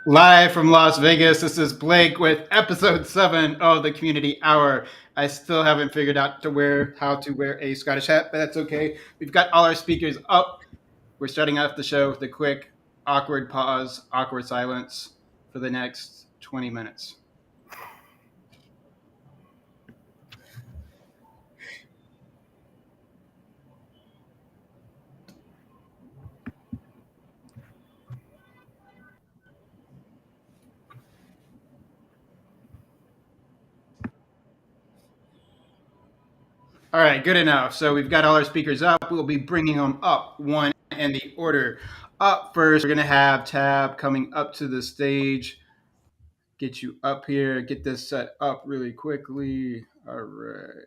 Live from Las Vegas, this is Blake with episode 7 of the Community Hour. I still haven't figured out how to wear a Scottish hat, but that's okay. We've got all our speakers up. We're starting off the show with a quick awkward pause, awkward silence for the next 20 minutes. All right, good enough. So we've got all our speakers up. We'll be bringing them up one in the order. Up first, we're going to have Tabb coming up to the stage. Get you up here, get this set up really quickly. All right.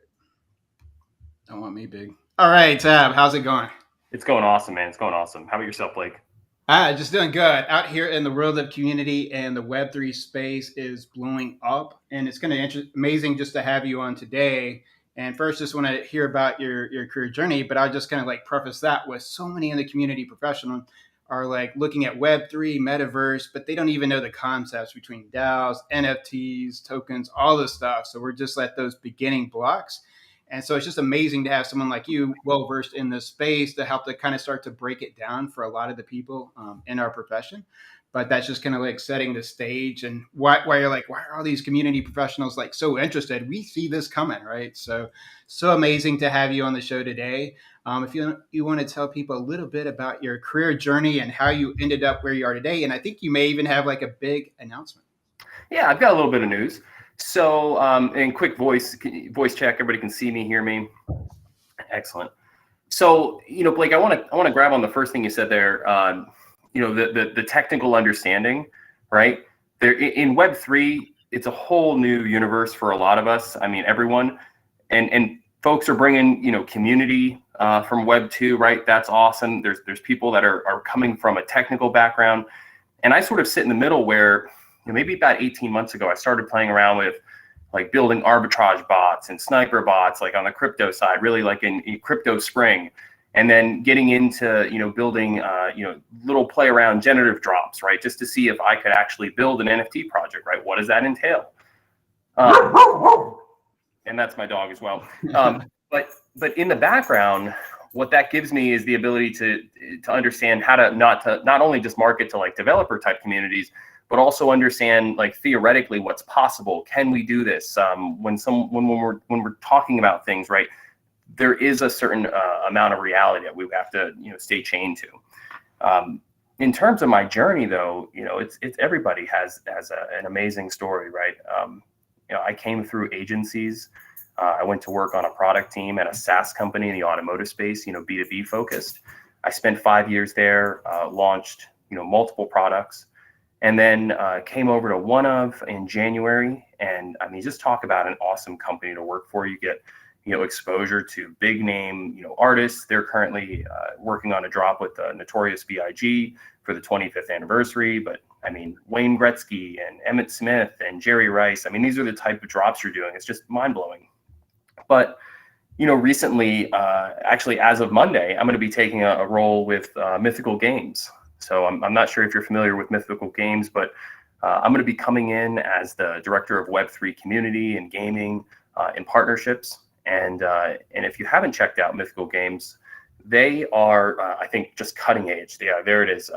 Don't want me big. All right, Tabb, how's it going? It's going awesome, man. It's going awesome. How about yourself, Blake? Just doing good. Out here in the world of community and the Web3 space is blowing up. And it's kind of amazing just to have you on today. And first, just want to hear about your career journey, but I'll just kind of like preface that with so many in the community professional are like looking at Web3, Metaverse, but they don't even know the concepts between DAOs, NFTs, tokens, all this stuff. So we're just at those beginning blocks. And so it's just amazing to have someone like you, well-versed in this space, to help to kind of start to break it down for a lot of the people in our profession. But that's just kind of like setting the stage and why you're like, why are all these community professionals like so interested? We see this coming, right? So amazing to have you on the show today. If you want to tell people a little bit about your career journey and how you ended up where you are today. And I think you may even have like a big announcement. Yeah, I've got a little bit of news. So, in quick voice check, everybody can see me, hear me. Excellent. So, Blake, I want to grab on the first thing you said there. The technical understanding, right? There in Web3, it's a whole new universe for a lot of us. I mean, everyone, and folks are bringing community from Web2, right? That's awesome. There's people that are coming from a technical background, and I sort of sit in the middle where. Maybe about 18 months ago, I started playing around with like building arbitrage bots and sniper bots, like on the crypto side, really like in crypto spring, and then getting into, building, little play around generative drops, right? Just to see if I could actually build an NFT project, right? What does that entail? And that's my dog as well. But in the background, what that gives me is the ability to understand how to not only just market to like developer type communities, but also understand like theoretically what's possible. Can we do this? When we're talking about things, right? There is a certain amount of reality that we have to stay chained to. In terms of my journey, though, it's everybody has an amazing story, right? I came through agencies. I went to work on a product team at a SaaS company in the automotive space, B2B focused. I spent 5 years there, launched multiple products. And then came over to OneOf in January, and I mean, just talk about an awesome company to work for. You get, exposure to big name, artists. They're currently working on a drop with Notorious B.I.G. for the 25th anniversary. But I mean, Wayne Gretzky and Emmett Smith and Jerry Rice. I mean, these are the type of drops you're doing. It's just mind blowing. But recently, actually, as of Monday, I'm going to be taking a role with Mythical Games. So I'm not sure if you're familiar with Mythical Games, but I'm going to be coming in as the director of Web3 community and gaming and partnerships. And if you haven't checked out Mythical Games, they are, I think, just cutting edge. Yeah, there it is.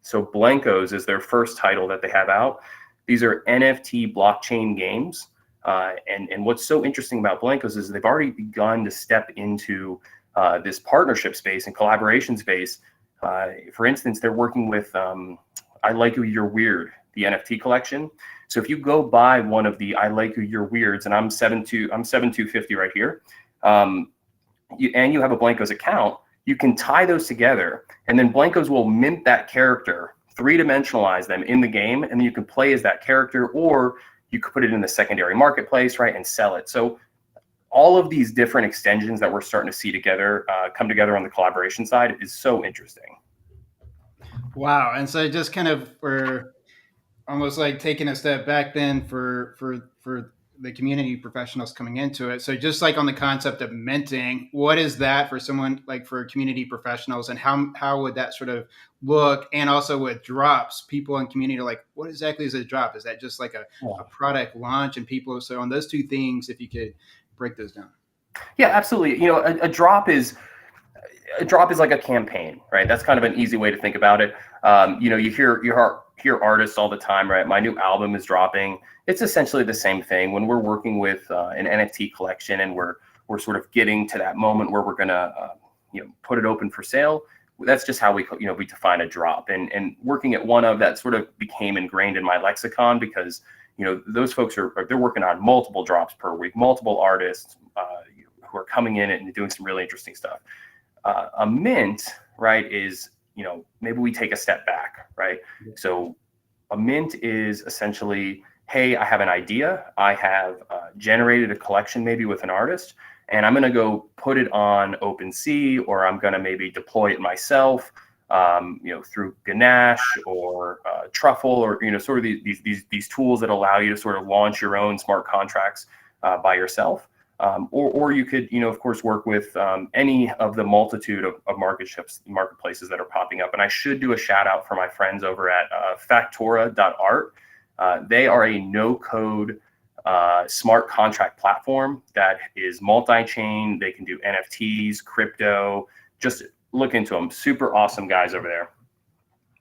So Blankos is their first title that they have out. These are NFT blockchain games. And what's so interesting about Blankos is they've already begun to step into this partnership space and collaboration space. For instance, they're working with I Like You, You're Weird, the NFT collection. So if you go buy one of the I Like You, You're Weirds, and I'm 7250 right here, and you have a Blankos account, you can tie those together, and then Blankos will mint that character, three-dimensionalize them in the game, and then you can play as that character, or you could put it in the secondary marketplace, right, and sell it. So all of these different extensions that we're starting to see together, come together on the collaboration side is so interesting. Wow. And so just kind of we're almost like taking a step back then for the community professionals coming into it. So just like on the concept of minting, what is that for someone like for community professionals, and how would that sort of look? And also with drops, people in community are like, what exactly is a drop? Is that just like a product launch? And people, so on those two things, if you could break those down. Yeah, absolutely. A drop is like a campaign, right? That's kind of an easy way to think about it. You hear artists all the time, right? My new album is dropping. It's essentially the same thing when we're working with an NFT collection and we're sort of getting to that moment where we're gonna put it open for sale. That's just how we define a drop. And working at one of that sort of became ingrained in my lexicon because those folks they're working on multiple drops per week, multiple artists who are coming in and doing some really interesting stuff. A mint, right, is maybe we take a step back, right? So a mint is essentially, hey, I have an idea. I have generated a collection maybe with an artist, and I'm going to go put it on OpenSea, or I'm going to maybe deploy it myself, through Ganache or Truffle, or sort of these tools that allow you to sort of launch your own smart contracts by yourself. Or you could, of course, work with any of the multitude of marketplaces that are popping up. And I should do a shout out for my friends over at Factora.art. They are a no-code smart contract platform that is multi-chain. They can do NFTs, crypto. Just look into them. Super awesome guys over there.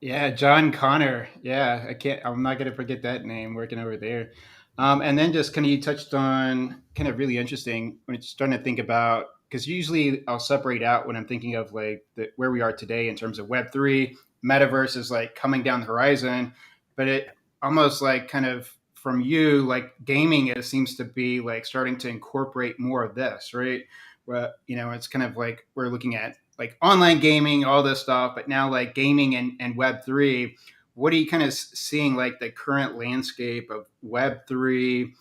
Yeah, John Connor. Yeah, I'm not going to forget that name, working over there. And then just kind of you touched on kind of really interesting when it's starting to think about, because usually I'll separate out when I'm thinking of like where we are today in terms of Web3, Metaverse is like coming down the horizon, but it almost like kind of from you, like gaming, it seems to be like starting to incorporate more of this, right? Where, it's kind of like we're looking at like online gaming, all this stuff, but now like gaming and Web3. What are you kind of seeing like the current landscape of Web3,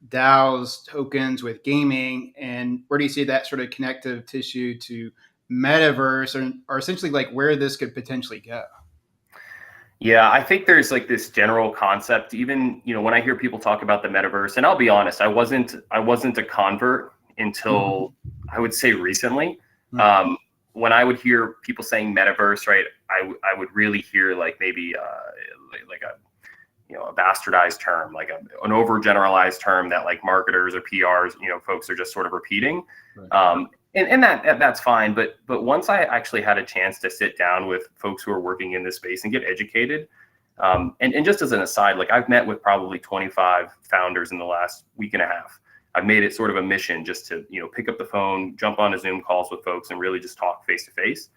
DAOs, tokens with gaming, and where do you see that sort of connective tissue to Metaverse, or essentially like where this could potentially go? Yeah, I think there's like this general concept, even, when I hear people talk about the metaverse, and I'll be honest, I wasn't a convert until I would say recently. When I would hear people saying metaverse, right, I would really hear like maybe like a bastardized term, like an overgeneralized term that like marketers or PRs, folks are just sort of repeating. Right. And that's fine. But once I actually had a chance to sit down with folks who are working in this space and get educated, and just as an aside, like I've met with probably 25 founders in the last week and a half. I've made it sort of a mission just to, pick up the phone, jump on a Zoom calls with folks and really just talk face to face.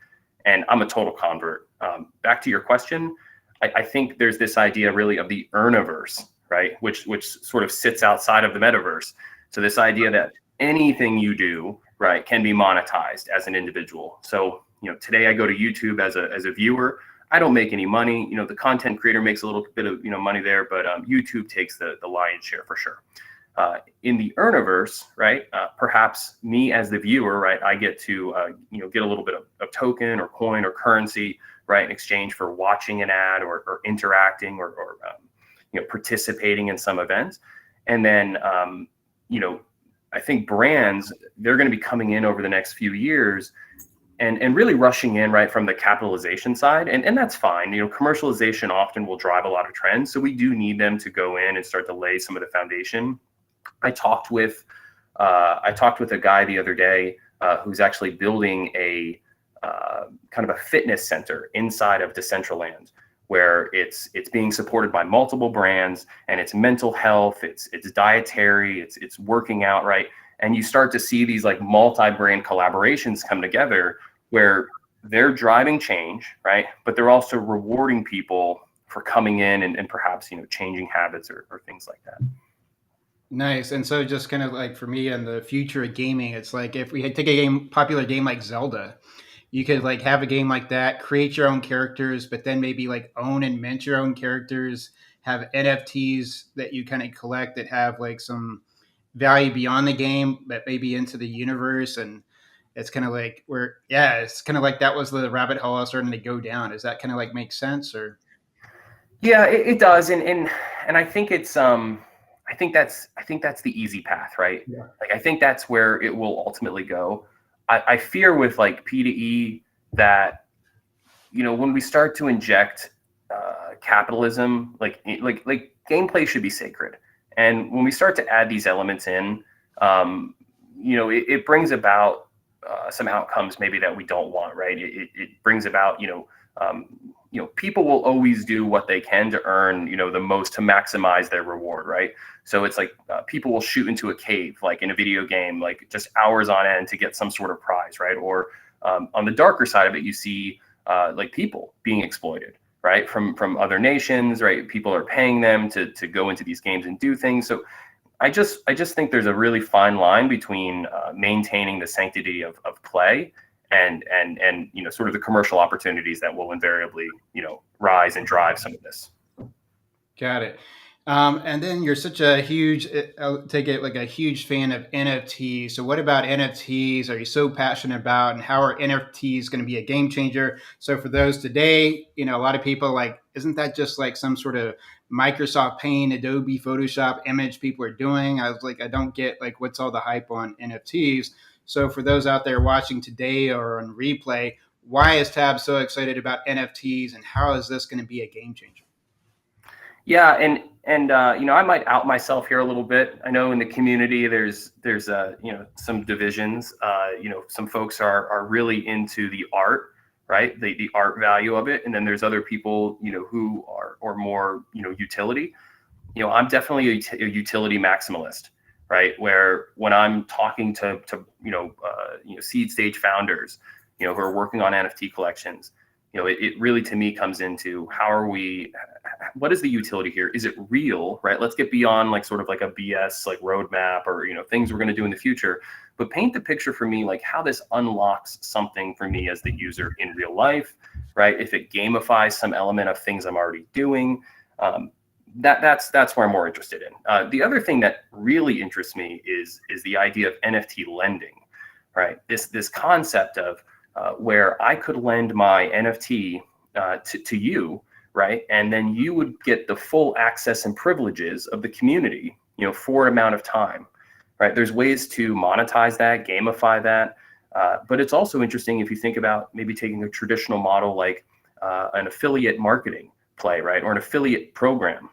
And I'm a total convert. Back to your question, I think there's this idea really of the earniverse, right? Which sort of sits outside of the metaverse. So this idea that anything you do, right, can be monetized as an individual. So, today I go to YouTube as a viewer. I don't make any money. The content creator makes a little bit of, money there, but YouTube takes the lion's share for sure. In the earniverse, right, perhaps me as the viewer, right, I get to, get a little bit of token or coin or currency, right, in exchange for watching an ad or interacting or participating in some event. And then, I think brands, they're going to be coming in over the next few years and really rushing in right from the capitalization side. And that's fine. Commercialization often will drive a lot of trends. So we do need them to go in and start to lay some of the foundation. I talked with a guy the other day who's actually building a kind of a fitness center inside of Decentraland, where it's being supported by multiple brands, and it's mental health, it's dietary, it's working out, right? And you start to see these like multi-brand collaborations come together where they're driving change, right? But they're also rewarding people for coming in and perhaps changing habits or things like that. Nice. And so just kind of like for me and the future of gaming, it's like if we had take a popular game like Zelda, you could like have a game like that, create your own characters, but then maybe like own and mint your own characters, have NFTs that you kind of collect that have like some value beyond the game, but maybe into the universe. And it's kind of like it's kind of like that was the rabbit hole I was starting to go down. Does that kind of like make sense? Or yeah, it does. And I think it's I think that's the easy path, right? Yeah. Like, I think that's where it will ultimately go. I fear with like P2E that, when we start to inject capitalism, like gameplay should be sacred. And when we start to add these elements in, it brings about some outcomes maybe that we don't want, right? It brings about, people will always do what they can to earn, the most, to maximize their reward, right? So it's like people will shoot into a cave, like in a video game, like just hours on end to get some sort of prize, right? Or on the darker side of it, you see like people being exploited, right? From other nations, right? People are paying them to go into these games and do things. So I just think there's a really fine line between maintaining the sanctity of play and sort of the commercial opportunities that will invariably rise and drive some of this. Got it. And then you're such a huge, take it like a huge fan of NFTs. So what about NFTs are you so passionate about, and how are NFTs going to be a game changer? So for those today, a lot of people like, isn't that just like some sort of Microsoft Paint, Adobe Photoshop image people are doing? I was like, I don't get like, what's all the hype on NFTs? So for those out there watching today or on replay, why is Tabb so excited about NFTs, and how is this going to be a game changer? Yeah, and I might out myself here a little bit. I know in the community there's some divisions. Some folks are really into the art, right? The art value of it, and then there's other people who are more utility. I'm definitely a utility maximalist, right? Where when I'm talking to seed stage founders, who are working on NFT collections, it really to me comes into what is the utility here? Is it real, right? Let's get beyond like sort of like a BS like roadmap or things we're going to do in the future, but paint the picture for me like how this unlocks something for me as the user in real life, right? If it gamifies some element of things I'm already doing, that's where I'm more interested in. The other thing that really interests me is the idea of NFT lending, right? This concept of where I could lend my NFT to you, right? And then you would get the full access and privileges of the community, for an amount of time, right? There's ways to monetize that, gamify that. But it's also interesting if you think about maybe taking a traditional model like an affiliate marketing play, right? Or an affiliate program.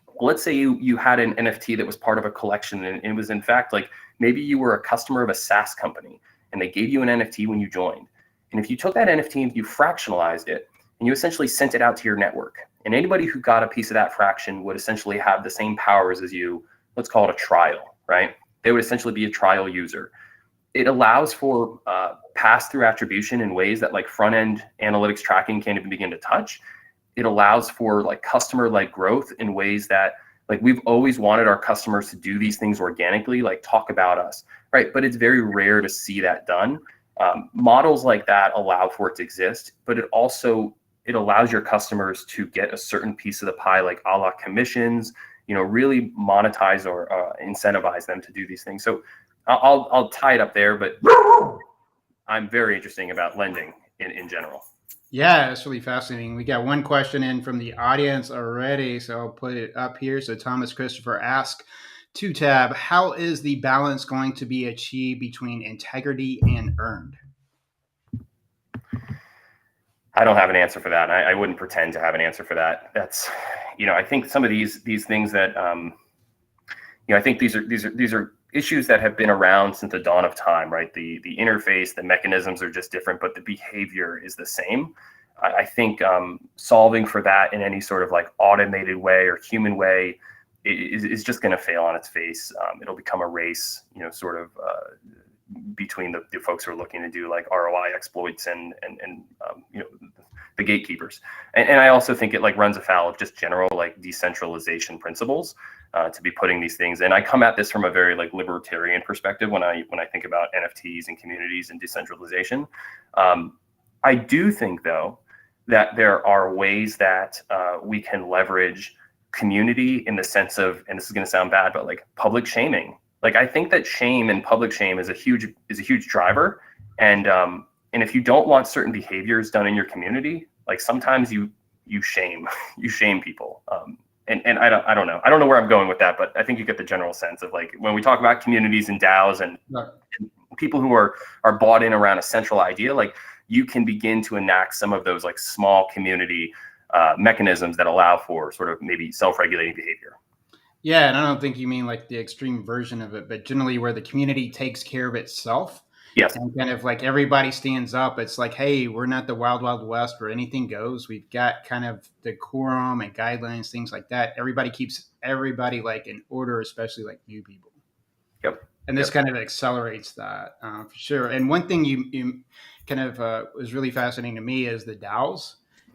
Well, let's say you had an NFT that was part of a collection, and it was in fact like maybe you were a customer of a SaaS company and they gave you an NFT when you joined. And if you took that NFT and you fractionalized it and you essentially sent it out to your network, and anybody who got a piece of that fraction would essentially have the same powers as you, let's call it a trial, right? They would essentially be a trial user. It allows for pass-through attribution in ways that like front-end analytics tracking can't even begin to touch. It allows for like customer-led growth in ways that like we've always wanted our customers to do these things organically, like talk about us, right? But it's very rare to see that done. Models like that allow for it to exist, but it allows your customers to get a certain piece of the pie, like a la commissions, really monetize or incentivize them to do these things. So I'll tie it up there, but I'm very interested about lending in general. Yeah, it's really fascinating. We got one question in from the audience already, so I'll put it up here. So Thomas Christopher asked to Tabb, how is the balance going to be achieved between integrity and earned? I don't have an answer for that. I wouldn't pretend to have an answer for that. That's, I think some of these things that, I think these are issues that have been around since the dawn of time, right? The interface, the mechanisms are just different, but the behavior is the same. I think solving for that in any sort of like automated way or human way is just going to fail on its face. It'll become a race, sort of between the folks who are looking to do like ROI exploits and the gatekeepers. And I also think it like runs afoul of just general like decentralization principles to be putting these things in. I come at this from a very like libertarian perspective when I think about NFTs and communities and decentralization. I do think though that there are ways that we can leverage community in the sense of, and this is going to sound bad, but like public shaming. Like I think that shame and public shame is a huge driver. And if you don't want certain behaviors done in your community, like sometimes you shame people. and I don't know. I don't know where I'm going with that, but I think you get the general sense of like when we talk about communities and DAOs and people who are bought in around a central idea, like you can begin to enact some of those like small community mechanisms that allow for sort of maybe self-regulating behavior. Yeah, and I don't think you mean like the extreme version of it, but generally where the community takes care of itself. Yes. And kind of like everybody stands up. It's like, hey, we're not the wild, wild west where anything goes. We've got kind of decorum and guidelines, things like that. Everybody keeps everybody like in order, especially like new people. Yep. And this kind of accelerates that for sure. And one thing you kind of was really fascinating to me is the DAOs.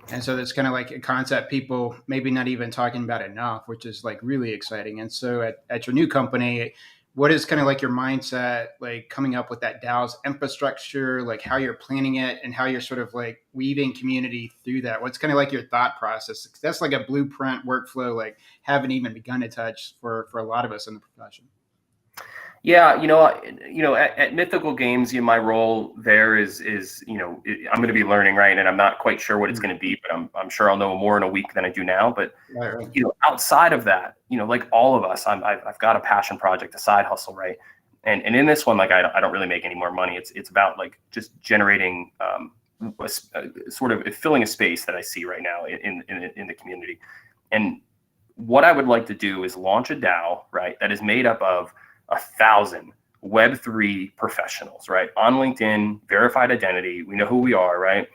And so that's kind of like a concept people maybe not even talking about enough, which is like really exciting. And so at your new company, what is kind of like your mindset, like coming up with that DAO's infrastructure, like how you're planning it and how you're sort of like weaving community through that? What's kind of like your thought process? That's like a blueprint workflow, like haven't even begun to touch for a lot of us in the profession. Yeah, at Mythical Games, my role there is I'm going to be learning, right? And I'm not quite sure what it's going to be, but I'm sure I'll know more in a week than I do now. But Right. Outside of that, like all of us, I've got a passion project, a side hustle, right? And in this one, like I don't really make any more money. It's about like just generating sort of filling a space that I see right now in the community. And what I would like to do is launch a DAO, right? That is made up of 1,000 Web3 professionals, right? On LinkedIn, verified identity. We know who we are, right?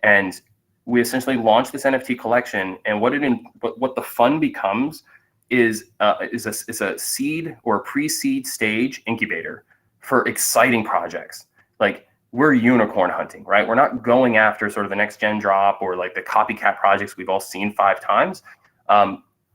And we essentially launch this NFT collection. And what the fund becomes is a seed or a pre-seed stage incubator for exciting projects. Like we're unicorn hunting, right? We're not going after sort of the next gen drop or like the copycat projects we've all seen 5 times.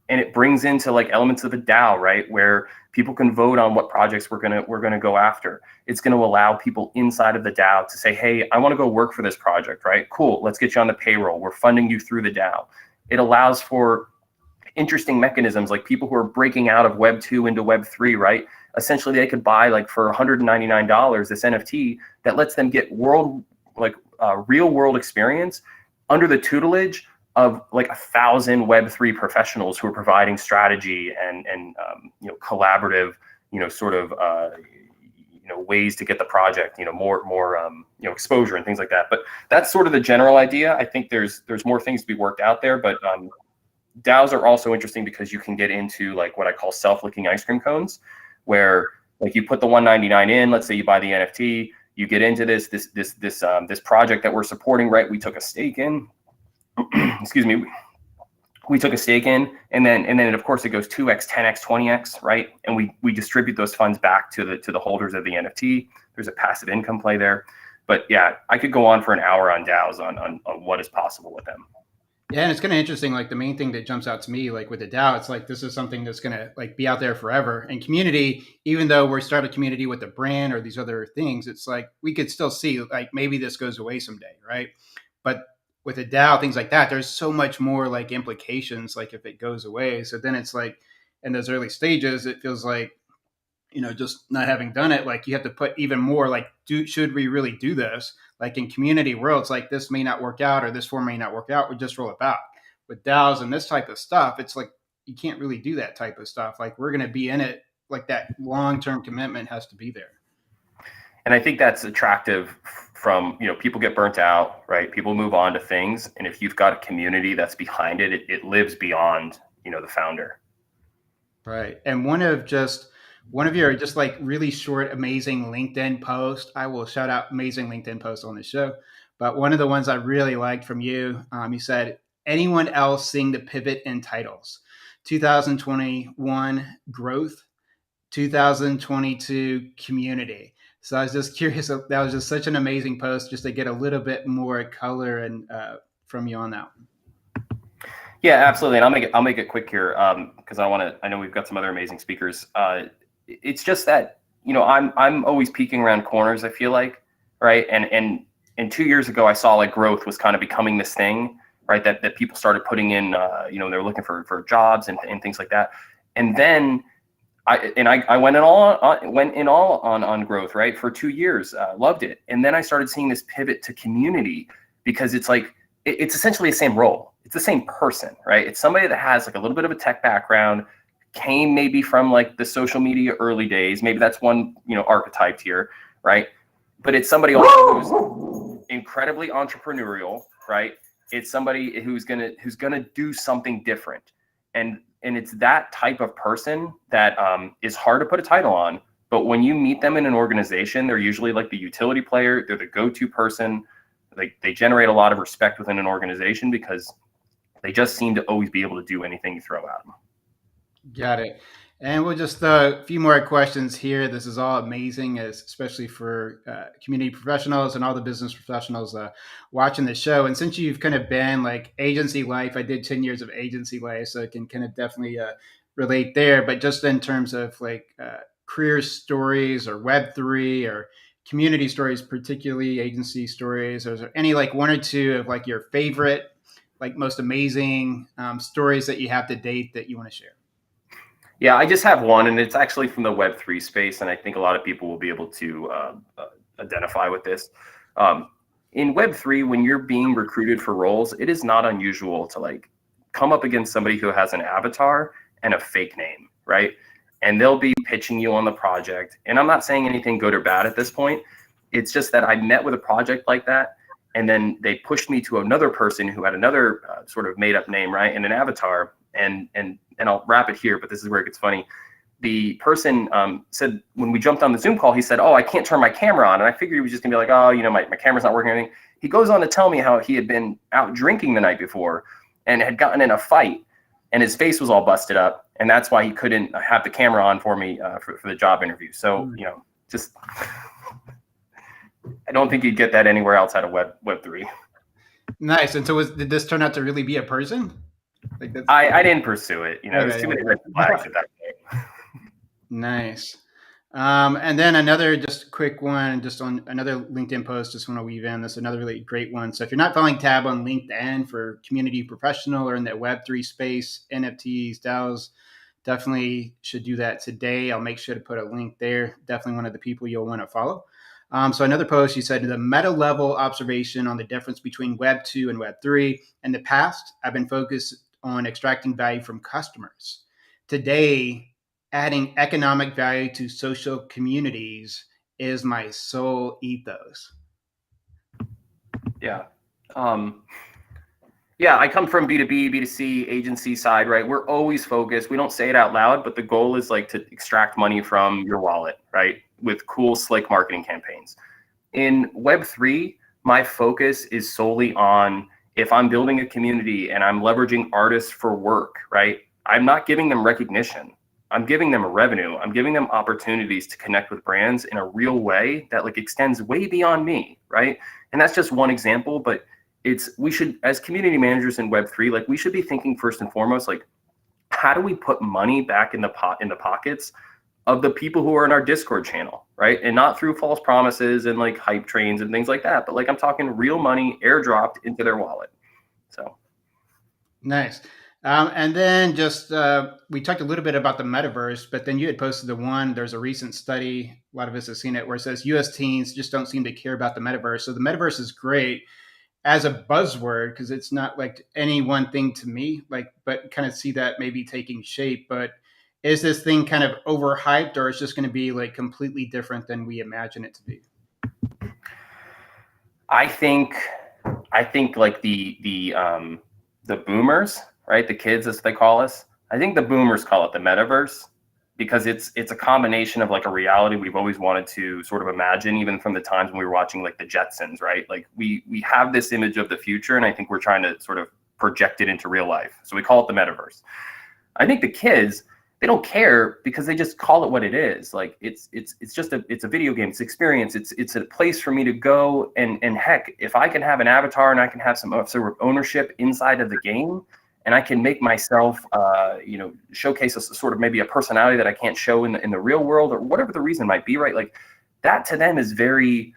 And it brings into like elements of a DAO, right, where people can vote on what projects we're gonna go after. It's gonna allow people inside of the DAO to say, hey, I want to go work for this project, right? Cool, let's get you on the payroll. We're funding you through the DAO. It allows for interesting mechanisms like people who are breaking out of Web 2 into Web 3, right? Essentially, they could buy like for $199 this NFT that lets them get real world experience under the tutelage of like 1,000 Web3 professionals who are providing strategy and collaborative, sort of ways to get the project, more exposure and things like that. But that's sort of the general idea. I think there's more things to be worked out there, but DAOs are also interesting because you can get into like what I call self-licking ice cream cones, where like you put the $199 in, let's say you buy the NFT, you get into this project that we're supporting, right? We took a stake in. Excuse me, we took a stake in, and then of course it goes 2x, 10x, 20x, right? And we distribute those funds back to the holders of the NFT. There's a passive income play there. But yeah, I could go on for an hour on DAOs on what is possible with them. Yeah, and it's kind of interesting. Like the main thing that jumps out to me, like with the DAO, it's like this is something that's going to like be out there forever. And community, even though we're starting a community with a brand or these other things, it's like we could still see like maybe this goes away someday, right? But with a DAO, things like that, there's so much more like implications, like if it goes away. So then it's like in those early stages, it feels like, just not having done it, like you have to put even more like, should we really do this? Like in community worlds, like this may not work out or this form may not work out. We just roll it back. With DAOs and this type of stuff, it's like, you can't really do that type of stuff. Like we're going to be in it, like that long-term commitment has to be there. And I think that's attractive from, people get burnt out, right? People move on to things. And if you've got a community that's behind it, it lives beyond, the founder. Right. And one of your just like really short, amazing LinkedIn post, I will shout out amazing LinkedIn posts on the show. But one of the ones I really liked from you, you said, anyone else seeing the pivot in titles? 2021 growth, 2022 community. So I was just curious. That was just such an amazing post, just to get a little bit more color and from you on that one. Yeah, absolutely. And I'll make it quick here because I know we've got some other amazing speakers. It's just that I'm always peeking around corners. I feel like, right? And 2 years ago, I saw like growth was kind of becoming this thing, right? That people started putting in. They're looking for jobs and things like that. And then I went in all on growth, right? For 2 years, loved it. And then I started seeing this pivot to community because it's like, it's essentially the same role. it's the same person, right? It's somebody that has like a little bit of a tech background, came maybe from like the social media early days. Maybe that's one, archetype here, right? But it's somebody also who's incredibly entrepreneurial, right? It's somebody who's gonna do something different, and it's that type of person that is hard to put a title on. But when you meet them in an organization, they're usually like the utility player. They're the go-to person. They generate a lot of respect within an organization because they just seem to always be able to do anything you throw at them. Got it. And we'll just a few more questions here. This is all amazing, especially for community professionals and all the business professionals watching the show. And since you've kind of been like agency life, I did 10 years of agency life, so I can kind of definitely relate there. But just in terms of like career stories or Web3 or community stories, particularly agency stories, or is there any like one or two of like your favorite, like most amazing stories that you have to date that you want to share? Yeah, I just have one, and it's actually from the Web3 space, and I think a lot of people will be able to identify with this. In Web3, when you're being recruited for roles, it is not unusual to like come up against somebody who has an avatar and a fake name, right? And they'll be pitching you on the project. And I'm not saying anything good or bad at this point. It's just that I met with a project like that, and then they pushed me to another person who had another sort of made up name, right, and an avatar. And I'll wrap it here, but this is where it gets funny. The person said, when we jumped on the Zoom call, he said, "Oh, I can't turn my camera on." And I figured he was just gonna be like, "Oh, my camera's not working or anything." He goes on to tell me how he had been out drinking the night before and had gotten in a fight, and his face was all busted up. And that's why he couldn't have the camera on for me for the job interview. So, just, I don't think you'd get that anywhere outside of Web3. Nice. And so did this turn out to really be a person? Like I didn't pursue it. There's too many red flags at that point. Nice. And then another just quick one, just on another LinkedIn post, just want to weave in this, another really great one. So if you're not following Tabb on LinkedIn for community professional or in the Web3 space, NFTs, DAOs, definitely should do that today. I'll make sure to put a link there. Definitely one of the people you'll want to follow. So another post, you said, the meta level observation on the difference between Web 2 and Web 3. In the past, I've been focused on extracting value from customers. Today, adding economic value to social communities is my sole ethos. Yeah. I come from B2B, B2C, agency side, right? We're always focused. We don't say it out loud, but the goal is like to extract money from your wallet, right? With cool, slick marketing campaigns. In Web3, my focus is solely on if I'm building a community and I'm leveraging artists for work, right? I'm not giving them recognition. I'm giving them a revenue. I'm giving them opportunities to connect with brands in a real way that like extends way beyond me, right? And that's just one example, but we should, as community managers in Web3, like we should be thinking first and foremost, like, how do we put money back in the pockets of the people who are in our Discord channel, right? And not through false promises and like hype trains and things like that, but like I'm talking real money airdropped into their wallet. So nice. And then just we talked a little bit about the metaverse, but then you had posted there's a recent study, a lot of us have seen it, where it says US teens just don't seem to care about the metaverse. So the metaverse is great as a buzzword because it's not like any one thing to me, but kind of see that maybe taking shape. But is this thing kind of overhyped, or it's just going to be like completely different than we imagine it to be? I think like the boomers, right? The kids, as they call us. I think the boomers call it the metaverse because it's a combination of like a reality we've always wanted to sort of imagine, even from the times when we were watching like the Jetsons, right? Like we have this image of the future, and I think we're trying to sort of project it into real life. So we call it the metaverse. I think the kids, they don't care because they just call it what it is. Like it's just it's a video game, it's experience. It's a place for me to go and heck, if I can have an avatar and I can have some sort of ownership inside of the game, and I can make myself, showcase a sort of maybe a personality that I can't show in the real world, or whatever the reason might be, right? Like that to them is very,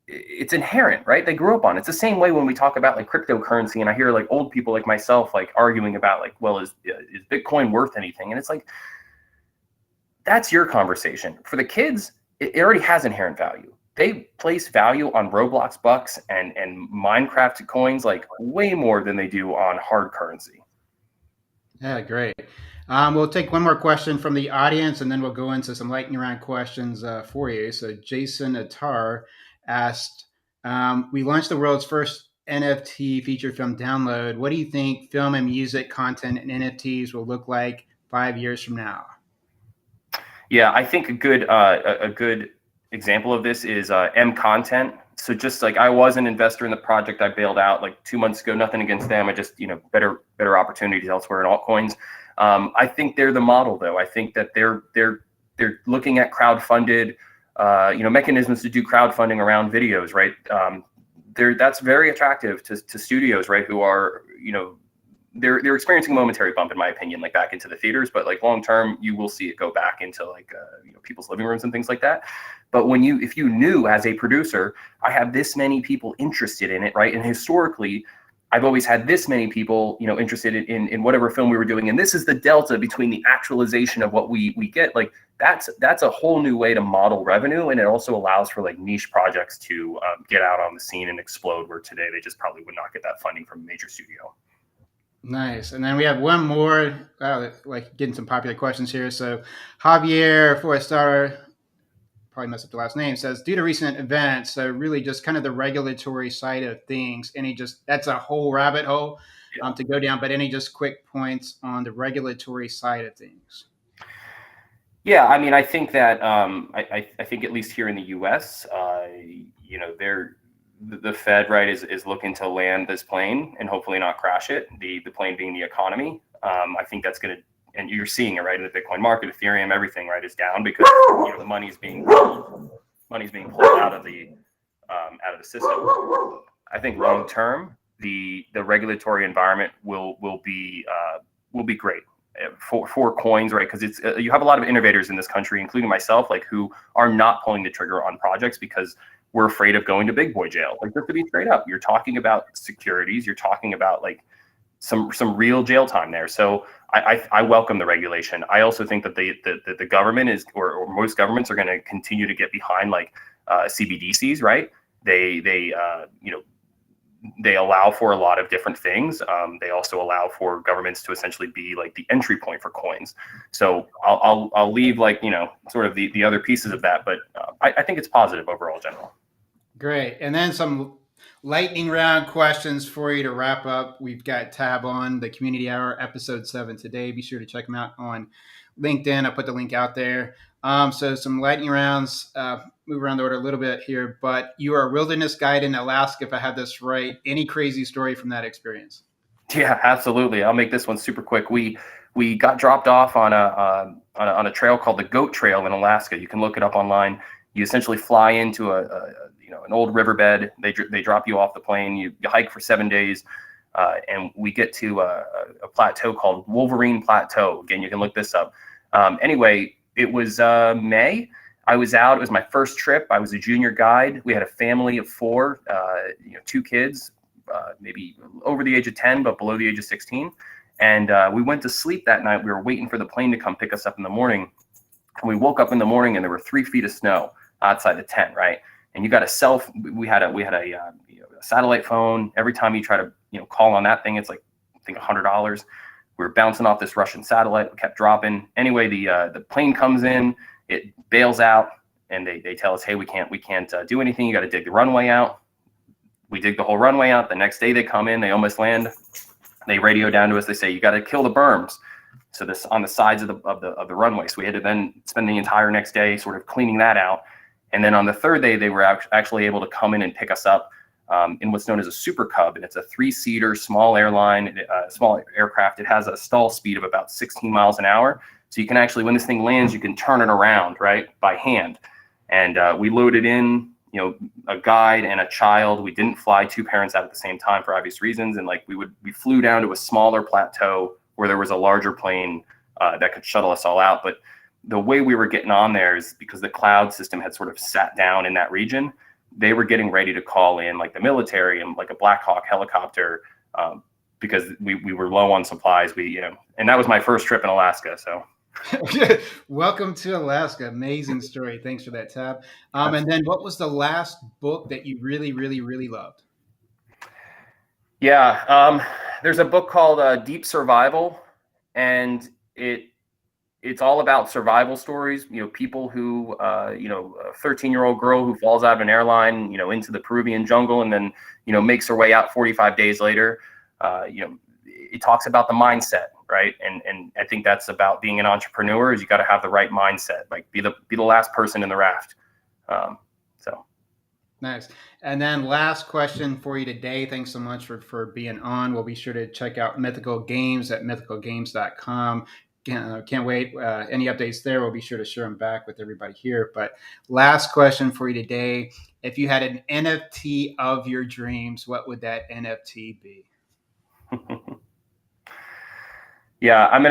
it's inherent, right? They grew up on it. It's the same way when we talk about like cryptocurrency, and I hear like old people like myself like arguing about like, well, is Bitcoin worth anything? And it's like, that's your conversation. For the kids, it already has inherent value. they place value on Roblox bucks and Minecraft coins like way more than they do on hard currency. Yeah, great. We'll take one more question from the audience, and then we'll go into some lightning round questions for you. So Jason Attar asked, we launched the world's first NFT feature film download. What do you think film and music content and NFTs will look like 5 years from now? Yeah, I think a good example of this is M Content. So just like I was an investor in the project, I bailed out like 2 months ago. Nothing against them. I just better opportunities elsewhere in altcoins. I think they're the model though. I think that they're looking at crowdfunded mechanisms to do crowdfunding around videos, right? That's very attractive to studios, right? Who are they're experiencing a momentary bump, in my opinion, like back into the theaters, but like long term, you will see it go back into like people's living rooms and things like that. But if you knew as a producer, I have this many people interested in it, right? And historically, I've always had this many people, interested in whatever film we were doing, and this is the delta between the actualization of what we get. Like that's a whole new way to model revenue, and it also allows for like niche projects to get out on the scene and explode, where today they just probably would not get that funding from a major studio. Nice. And then we have one more, like getting some popular questions here. So Javier Forestar, probably messed up the last name, says, due to recent events, so really just kind of the regulatory side of things, that's a whole rabbit hole to go down, but any just quick points on the regulatory side of things? Yeah, I mean, I think that I think at least here in the U.S., the Fed, right, is looking to land this plane and hopefully not crash it. The plane being the economy. I think that's going to, and you're seeing it, right, in the Bitcoin market, Ethereum, everything, right, is down because the money's being pulled out of the system. I think long term, the regulatory environment will be great for coins, right? Because it's you have a lot of innovators in this country, including myself, like who are not pulling the trigger on projects because we're afraid of going to big boy jail. Like, just to be straight up, you're talking about securities, you're talking about like some real jail time there. So I welcome the regulation. I also think that the government is, or most governments are going to continue to get behind like CBDCs, right? They allow for a lot of different things. They also allow for governments to essentially be like the entry point for coins. So I'll leave like sort of the other pieces of that, but I think it's positive overall, general. Great. And then some lightning round questions for you to wrap up. We've got Tabb on the Community Hour, episode 7 today. Be sure to check them out on LinkedIn. I put the link out there. So some lightning rounds, move around the order a little bit here, but you are a wilderness guide in Alaska, if I have this right. Any crazy story from that experience? Yeah, absolutely. I'll make this one super quick. We got dropped off on a trail called the Goat Trail in Alaska. You can look it up online. You essentially fly into an old riverbed. They drop you off the plane. You hike for 7 days, and we get to a plateau called Wolverine Plateau. Again, you can look this up. Anyway, it was May. I was out. It was my first trip. I was a junior guide. We had a family of 4, 2 kids, maybe over the age of 10, but below the age of 16. And we went to sleep that night. We were waiting for the plane to come pick us up in the morning. And we woke up in the morning and there were 3 feet of snow outside the tent, right? And you got we had a satellite phone. Every time you try to call on that thing, it's like I think $100. We were bouncing off this Russian satellite. We kept dropping. Anyway, the plane comes in, it bails out, and they tell us, hey, we can't do anything. You got to dig the runway out. We dig the whole runway out. The next day they come in, they almost land. They radio down to us. They say, you got to kill the berms. So this on the sides of the runway. So we had to then spend the entire next day sort of cleaning that out. And then on the third day, they were actually able to come in and pick us up in what's known as a Super Cub. And it's a 3-seater small aircraft. It has a stall speed of about 16 miles an hour. So you can actually, when this thing lands, you can turn it around, right, by hand. And we loaded in, a guide and a child. We didn't fly 2 parents out at the same time for obvious reasons. And like we flew down to a smaller plateau where there was a larger plane that could shuttle us all out. But the way we were getting on there is because the cloud system had sort of sat down in that region. They were getting ready to call in like the military and like a Black Hawk helicopter because we were low on supplies. And that was my first trip in Alaska. So Welcome to Alaska. Amazing story. Thanks for that, Tabb. And then what was the last book that you really, really, really loved? Yeah, there's a book called Deep Survival, and it's all about survival stories. People who, a 13-year-old girl who falls out of an airline, into the Peruvian jungle, and then, makes her way out 45 days later. It talks about the mindset, right? And I think that's about being an entrepreneur. Is you got to have the right mindset, like be the last person in the raft. So. Nice. And then last question for you today. Thanks so much for being on. We'll be sure to check out Mythical Games at mythicalgames.com. Can't wait. Any updates there, we'll be sure to share them back with everybody here. But last question for you today. If you had an NFT of your dreams, what would that NFT be? Yeah, I'm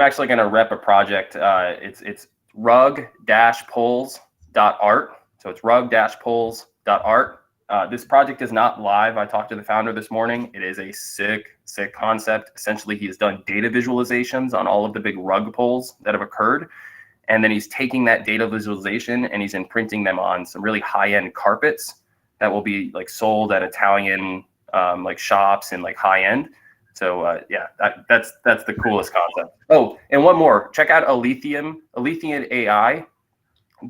actually gonna rep a project. It's rug-pulls.art. So it's rug-pulls.art. This project is not live. I talked to the founder this morning. It is a sick concept. Essentially, he has done data visualizations on all of the big rug pulls that have occurred. And then he's taking that data visualization and he's imprinting them on some really high-end carpets that will be like sold at Italian like shops and like high-end. So yeah, that's the coolest concept. Oh, and one more. Check out Aletheum AI.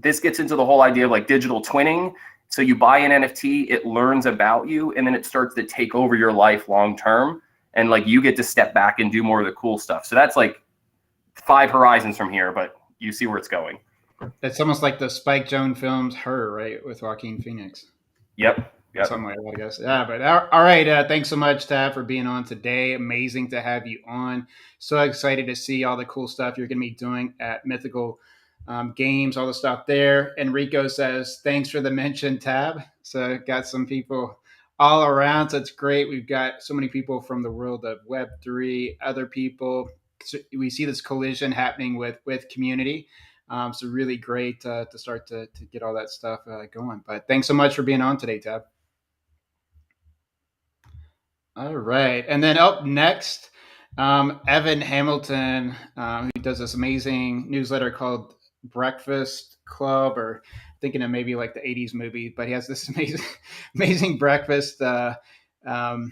This gets into the whole idea of like digital twinning. So you buy an NFT, it learns about you, and then it starts to take over your life long term. And like you get to step back and do more of the cool stuff. So that's like 5 horizons from here, but you see where it's going. It's almost like the Spike Jonze films Her, right, with Joaquin Phoenix. Yep. Something like that, I guess. Yeah, but all right. Thanks so much, Tabb, for being on today. Amazing to have you on. So excited to see all the cool stuff you're going to be doing at Mythical Games, all the stuff there. Enrico says, thanks for the mention, Tabb. So got some people all around. So it's great. We've got so many people from the world of Web3, other people. So we see this collision happening with community. So really great to start to get all that stuff going. But thanks so much for being on today, Tabb. All right. And then up next, Evan Hamilton, who does this amazing newsletter called Breakfast Club, or thinking of maybe like the 80s movie, but he has this amazing breakfast um,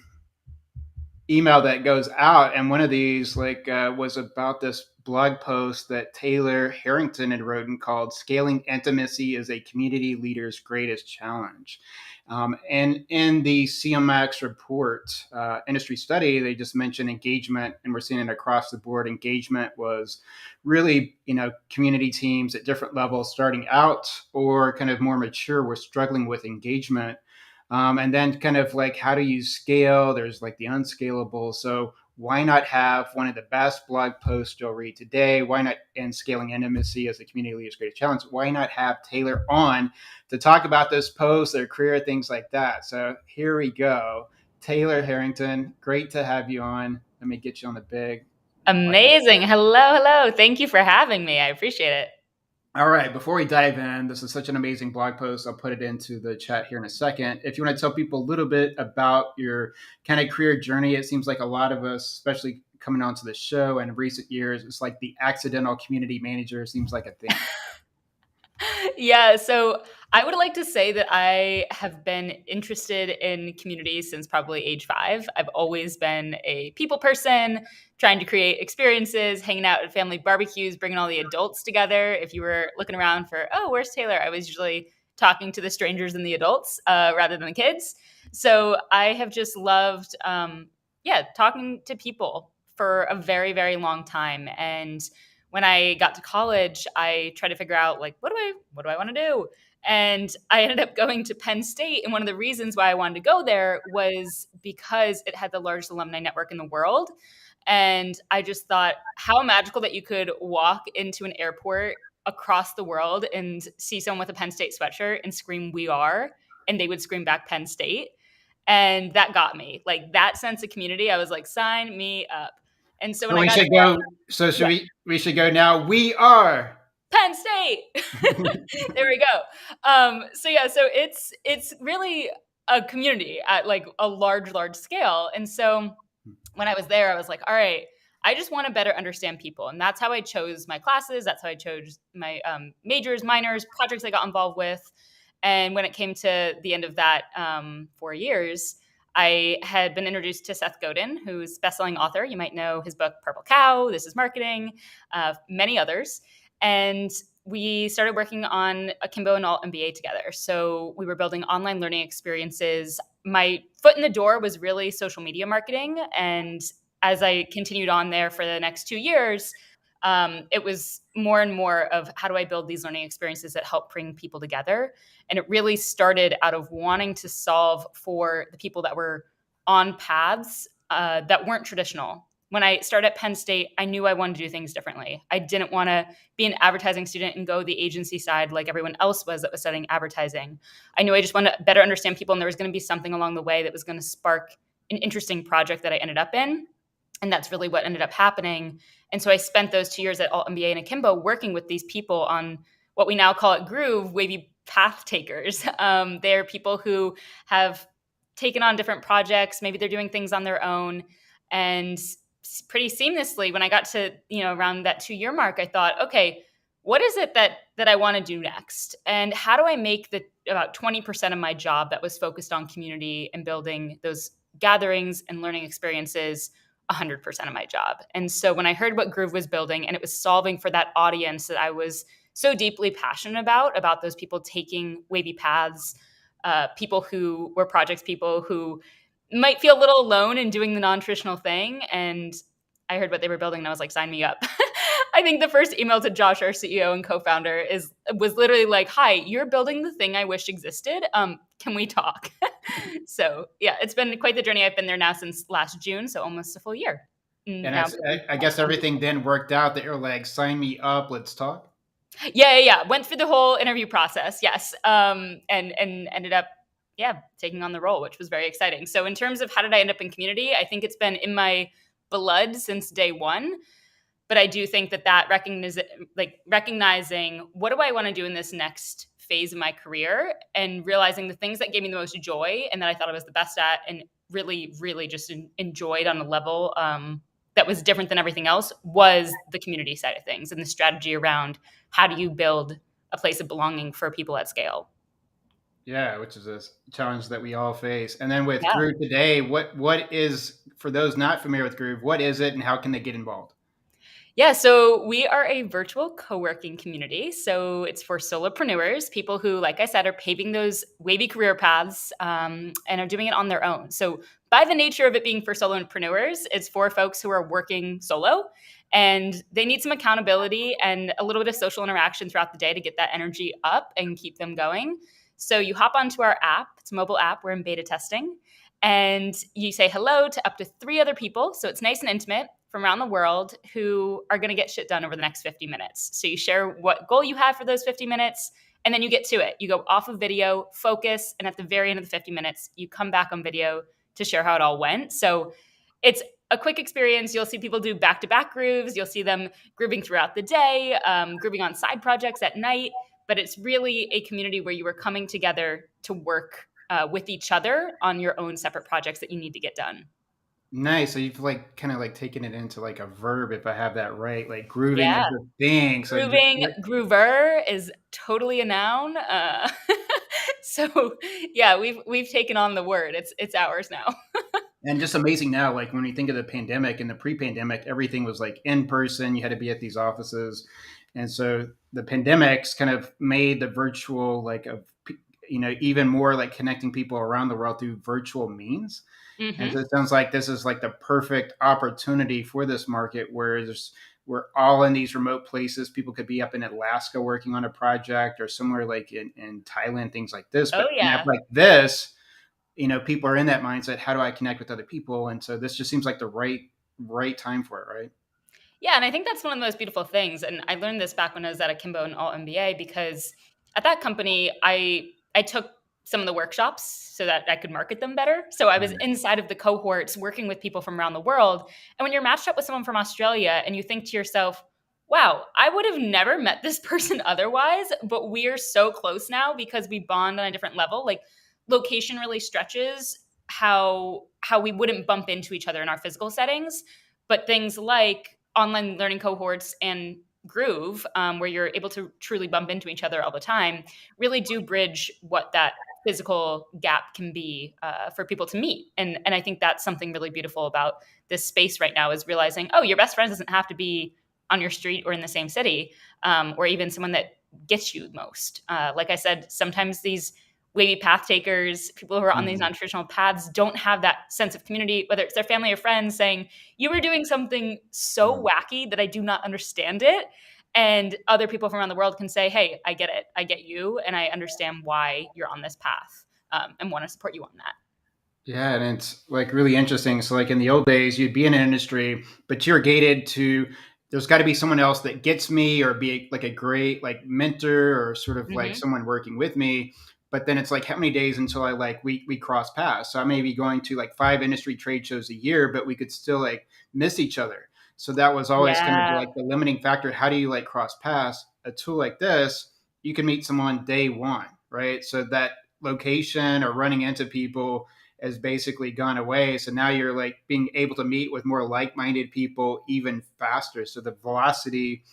email that goes out. And one of these was about this blog post that Taylor Harrington had written called Scaling Intimacy is a Community Leader's Greatest Challenge. And in the CMX report industry study, they just mentioned engagement, and we're seeing it across the board. Engagement was really, community teams at different levels starting out or kind of more mature were struggling with engagement. And then kind of like, how do you scale? There's like the unscalable. So why not have one of the best blog posts you'll read today? Why not, in Scaling Intimacy as a Community Leader's Greatest Challenge, why not have Taylor on to talk about this post, their career, things like that? So here we go. Taylor Harrington, great to have you on. Let me get you on the big. Amazing. Hello. Thank you for having me. I appreciate it. All right, before we dive in, this is such an amazing blog post. I'll put it into the chat here in a second. If you want to tell people a little bit about your kind of career journey, it seems like a lot of us, especially coming onto the show and in recent years, it's like the accidental community manager seems like a thing. Yeah, so I would like to say that I have been interested in community since probably age 5. I've always been a people person, trying to create experiences, hanging out at family barbecues, bringing all the adults together. If you were looking around for, oh, where's Taylor? I was usually talking to the strangers and the adults rather than the kids. So I have just loved, talking to people for a very, very long time. And when I got to college, I tried to figure out like, what do I want to do? And I ended up going to Penn State. And one of the reasons why I wanted to go there was because it had the largest alumni network in the world. And I just thought how magical that you could walk into an airport across the world and see someone with a Penn State sweatshirt and scream, "We are," and they would scream back Penn State. And that got me. Like that sense of community, I was like, sign me up. And so when I got to go, so should we should go now. We are Penn State. There we go. So it's really a community at like a large scale. And so when I was there, I was like, all right, I just want to better understand people. And that's how I chose my classes. That's how I chose my majors, minors, projects I got involved with. And when it came to the end of that 4 years, I had been introduced to Seth Godin, who's a best-selling author. You might know his book, Purple Cow, This is Marketing, many others. And we started working on Akimbo and Alt MBA together. So we were building online learning experiences. My foot in the door was really social media marketing. And as I continued on there for the next 2 years, it was more and more of how do I build these learning experiences that help bring people together. And it really started out of wanting to solve for the people that were on paths that weren't traditional. When I started at Penn State, I knew I wanted to do things differently. I didn't want to be an advertising student and go the agency side like everyone else was that was studying advertising. I knew I just wanted to better understand people, and there was going to be something along the way that was going to spark an interesting project that I ended up in. And that's really what ended up happening. And so I spent those 2 years at Alt MBA and Akimbo working with these people on what we now call at Groove, wavy path takers. They're people who have taken on different projects. Maybe they're doing things on their own. And pretty seamlessly, when I got to, around that 2 year mark, I thought, okay, what is it that I want to do next? And how do I make the about 20% of my job that was focused on community and building those gatherings and learning experiences 100% of my job? And so when I heard what Groove was building and it was solving for that audience that I was so deeply passionate about those people taking wavy paths, people who were projects people who might feel a little alone in doing the non-traditional thing. And I heard what they were building and I was like, sign me up. I think the first email to Josh, our CEO and co-founder, was literally like, hi, you're building the thing I wish existed. Can we talk? So yeah, it's been quite the journey. I've been there now since last June, so almost a full year. And I guess everything then worked out that you're like, sign me up, let's talk. Yeah. Went through the whole interview process, yes. And ended up, taking on the role, which was very exciting. So in terms of how did I end up in community, I think it's been in my blood since day one. But I do think that recognizing what do I want to do in this next phase of my career and realizing the things that gave me the most joy and that I thought I was the best at and really, really just enjoyed on a level that was different than everything else was the community side of things and the strategy around how do you build a place of belonging for people at scale. Yeah, which is a challenge that we all face. And then with Groove today, what is, for those not familiar with Groove, what is it and how can they get involved? Yeah, so we are a virtual co-working community. So it's for solopreneurs, people who, like I said, are paving those wavy career paths and are doing it on their own. So by the nature of it being for solopreneurs, it's for folks who are working solo and they need some accountability and a little bit of social interaction throughout the day to get that energy up and keep them going. So you hop onto our app. It's a mobile app. We're in beta testing. And you say hello to up to 3 other people. So it's nice and intimate from around the world who are going to get shit done over the next 50 minutes. So you share what goal you have for those 50 minutes, and then you get to it. You go off of video, focus, and at the very end of the 50 minutes, you come back on video to share how it all went. So it's a quick experience. You'll see people do back-to-back grooves. You'll see them grooving throughout the day, grooving on side projects at night. But it's really a community where you are coming together to work with each other on your own separate projects that you need to get done. Nice. So you've kind of taken it into a verb, if I have that right, like grooving is a thing. So groover is totally a noun. So yeah, we've taken on the word. It's ours now. And just amazing now, when you think of the pandemic and the pre-pandemic, everything was in person. You had to be at these offices. And so the pandemic's kind of made the virtual, even more connecting people around the world through virtual means. Mm-hmm. And so it sounds like this is the perfect opportunity for this market where we're all in these remote places. People could be up in Alaska working on a project or somewhere in Thailand, things like this. But in an app like this, people are in that mindset. How do I connect with other people? And so this just seems like the right time for it, right? Yeah, and I think that's one of the most beautiful things. And I learned this back when I was at Akimbo and Alt MBA, because at that company, I took some of the workshops so that I could market them better. So I was inside of the cohorts working with people from around the world. And when you're matched up with someone from Australia and you think to yourself, wow, I would have never met this person otherwise, but we're so close now because we bond on a different level. Location really stretches how we wouldn't bump into each other in our physical settings. But things like online learning cohorts and Groove, where you're able to truly bump into each other all the time, really do bridge what that physical gap can be for people to meet. And I think that's something really beautiful about this space right now, is realizing, oh, your best friend doesn't have to be on your street or in the same city, or even someone that gets you most. Like I said, sometimes these wavy path takers, people who are on these non-traditional paths, don't have that sense of community, whether it's their family or friends saying, you were doing something so wacky that I do not understand it. And other people from around the world can say, hey, I get it. I get you. And I understand why you're on this path, and want to support you on that. Yeah, and it's like really interesting. So like in the old days, you'd be in an industry, but you're gated to, there's got to be someone else that gets me, or be like a great like mentor, or sort of like someone working with me. But then it's like, how many days until I like we cross paths? So I may be going to like 5 industry trade shows a year, but we could still like miss each other. So that was always kind of like the limiting factor. How do you like cross paths? A tool like this, you can meet someone day one, right? So that location or running into people has basically gone away. So now you're like being able to meet with more like-minded people even faster. So the velocity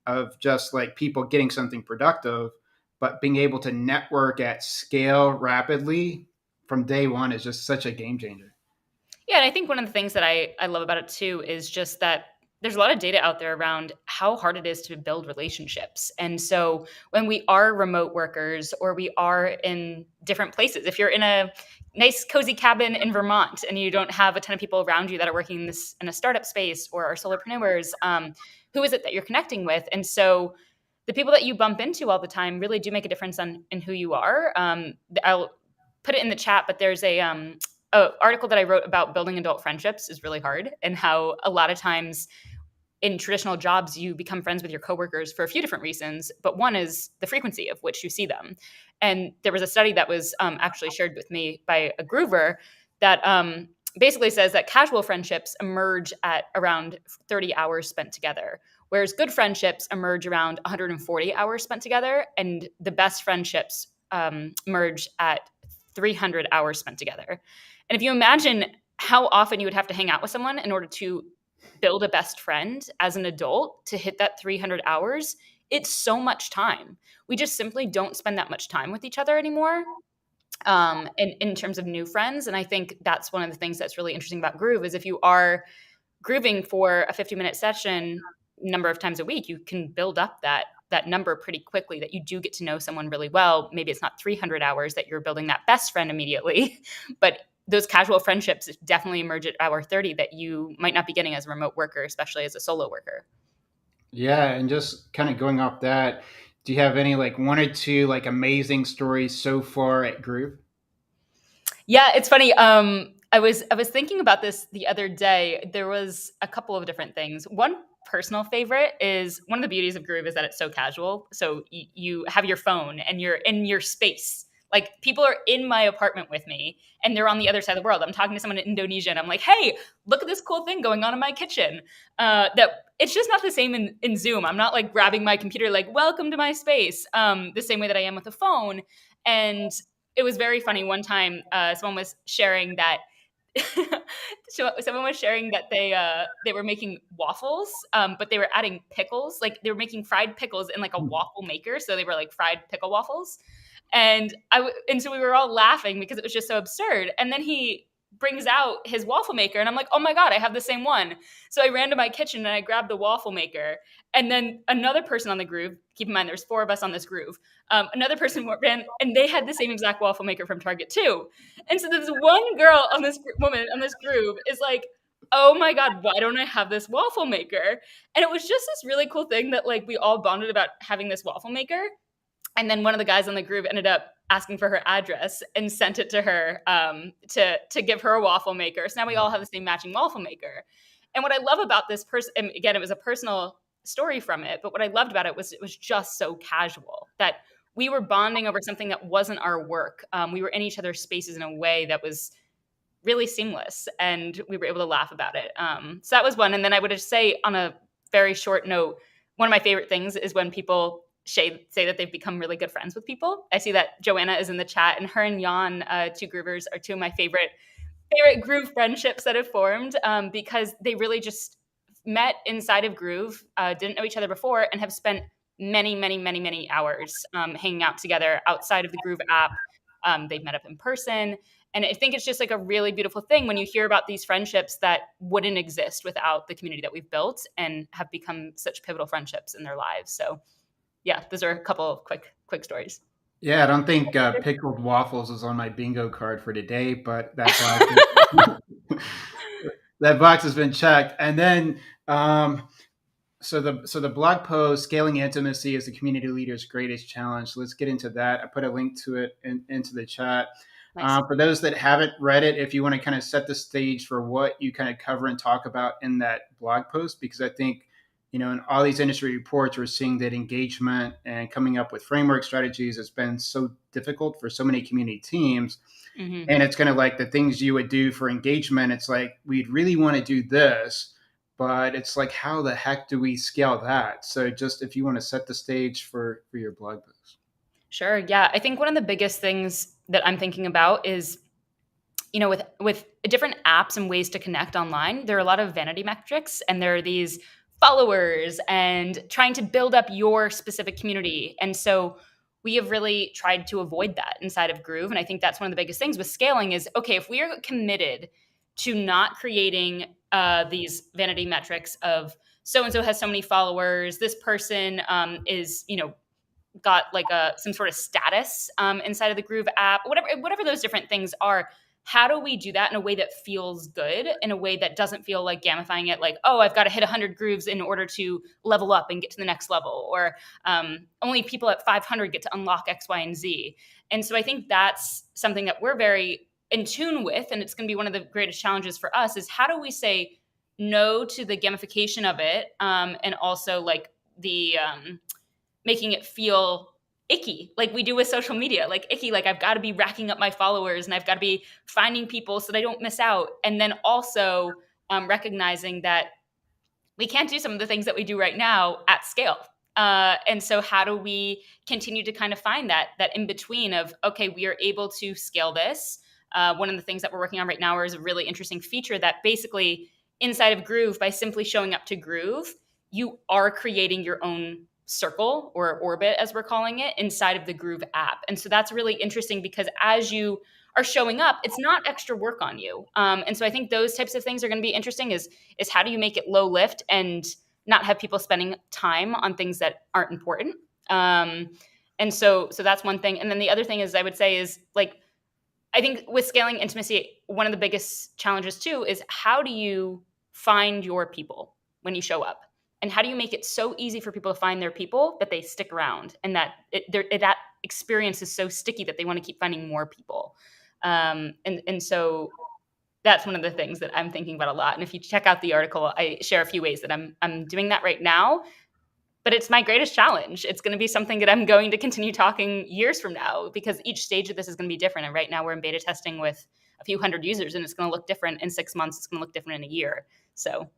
of just like people getting something productive, but being able to network at scale rapidly from day one is just such a game changer. Yeah, and I think one of the things that I love about it too is just that there's a lot of data out there around how hard it is to build relationships. And so when we are remote workers, or we are in different places, if you're in a nice cozy cabin in Vermont and you don't have a ton of people around you that are working in a startup space or are solopreneurs, who is it that you're connecting with? And so the people that you bump into all the time really do make a difference in who you are. I'll put it in the chat, but there's a article that I wrote about building adult friendships is really hard, and how a lot of times in traditional jobs, you become friends with your coworkers for a few different reasons, but one is the frequency of which you see them. And there was a study that was actually shared with me by a groover that basically says that casual friendships emerge at around 30 hours spent together, whereas good friendships emerge around 140 hours spent together, and the best friendships emerge at 300 hours spent together. And if you imagine how often you would have to hang out with someone in order to build a best friend as an adult to hit that 300 hours, it's so much time. We just simply don't spend that much time with each other anymore, in terms of new friends. And I think that's one of the things that's really interesting about Groove, is if you are grooving for a 50-minute session number of times a week, you can build up that number pretty quickly, that you do get to know someone really well. Maybe it's not 300 hours that you're building that best friend immediately, but those casual friendships definitely emerge at hour 30 that you might not be getting as a remote worker, especially as a solo worker. Yeah, and just kind of going off that, do you have any like 1 or 2 like amazing stories so far at Groove? Yeah, it's funny. I was thinking about this the other day. There was a couple of different things. One personal favorite is, one of the beauties of Groove is that it's so casual. So you have your phone and you're in your space. Like, people are in my apartment with me and they're on the other side of the world. I'm talking to someone in Indonesia and I'm like, hey, look at this cool thing going on in my kitchen. That it's just not the same in Zoom. I'm not like grabbing my computer like, welcome to my space, the same way that I am with a phone. And it was very funny. One time, someone was sharing that they were making waffles, but they were adding pickles. Like, they were making fried pickles in like a waffle maker, so they were like fried pickle waffles. And so we were all laughing because it was just so absurd. And then he brings out his waffle maker, and I'm like, oh my God, I have the same one. So I ran to my kitchen and I grabbed the waffle maker. And then another person on the Groove, keep in mind there's 4 of us on this Groove, another person ran, and they had the same exact waffle maker from Target too. And so this one girl on this woman on this Groove is like, oh my God, why don't I have this waffle maker? And it was just this really cool thing that like we all bonded about having this waffle maker. And then one of the guys on the Groove ended up asking for her address and sent it to her, to give her a waffle maker. So now we all have the same matching waffle maker. And what I love about this person, and again, it was a personal story from it, but what I loved about it was just so casual, that we were bonding over something that wasn't our work. We were in each other's spaces in a way that was really seamless, and we were able to laugh about it. So that was one. And then I would just say, on a very short note, one of my favorite things is when people say that they've become really good friends with people. I see that Joanna is in the chat, and her and Jan, 2 Groovers, are 2 of my favorite Groove friendships that have formed, because they really just met inside of Groove, didn't know each other before, and have spent many hours hanging out together outside of the Groove app. They've met up in person. And I think it's just like a really beautiful thing when you hear about these friendships that wouldn't exist without the community that we've built and have become such pivotal friendships in their lives. So yeah, those are a couple of quick stories. Yeah, I don't think pickled waffles is on my bingo card for today, but that box has been checked. And then, so the blog post, Scaling Intimacy is the Community Leader's Greatest Challenge. So let's get into that. I put a link to it into the chat. Nice. For those that haven't read it, if you want to kind of set the stage for what you kind of cover and talk about in that blog post, because I think, in all these industry reports, we're seeing that engagement and coming up with framework strategies has been so difficult for so many community teams. Mm-hmm. And it's kind of like the things you would do for engagement. It's like, we'd really want to do this, but it's like, how the heck do we scale that? So just if you want to set the stage for your blog post. Sure. Yeah. I think one of the biggest things that I'm thinking about is, with different apps and ways to connect online, there are a lot of vanity metrics, and there are these followers and trying to build up your specific community. And so we have really tried to avoid that inside of Groove. And I think that's one of the biggest things with scaling is, okay, if we are committed to not creating these vanity metrics of so-and-so has so many followers, this person is, got like some sort of status inside of the Groove app, whatever those different things are. How do we do that in a way that feels good, in a way that doesn't feel like gamifying it, like, oh, I've got to hit 100 grooves in order to level up and get to the next level, or only people at 500 get to unlock X, Y, and Z. And so I think that's something that we're very in tune with, and it's going to be one of the greatest challenges for us, is how do we say no to the gamification of it, and also like the making it feel icky, like we do with social media, like icky, like I've got to be racking up my followers and I've got to be finding people so that I don't miss out. And then also recognizing that we can't do some of the things that we do right now at scale. And so how do we continue to kind of find that in between of, okay, we are able to scale this. One of the things that we're working on right now is a really interesting feature that basically inside of Groove, by simply showing up to Groove, you are creating your own circle or orbit, as we're calling it, inside of the Groove app. And so that's really interesting because as you are showing up, it's not extra work on you. And so I think those types of things are going to be interesting is how do you make it low lift and not have people spending time on things that aren't important. And so that's one thing. And then the other thing is I would say is like, I think with scaling intimacy, one of the biggest challenges too is how do you find your people when you show up? And how do you make it so easy for people to find their people that they stick around and that that experience is so sticky that they want to keep finding more people? And so that's one of the things that I'm thinking about a lot. And if you check out the article, I share a few ways that I'm doing that right now. But it's my greatest challenge. It's going to be something that I'm going to continue talking years from now because each stage of this is going to be different. And right now we're in beta testing with a few hundred users, and it's going to look different in 6 months. It's going to look different in a year. So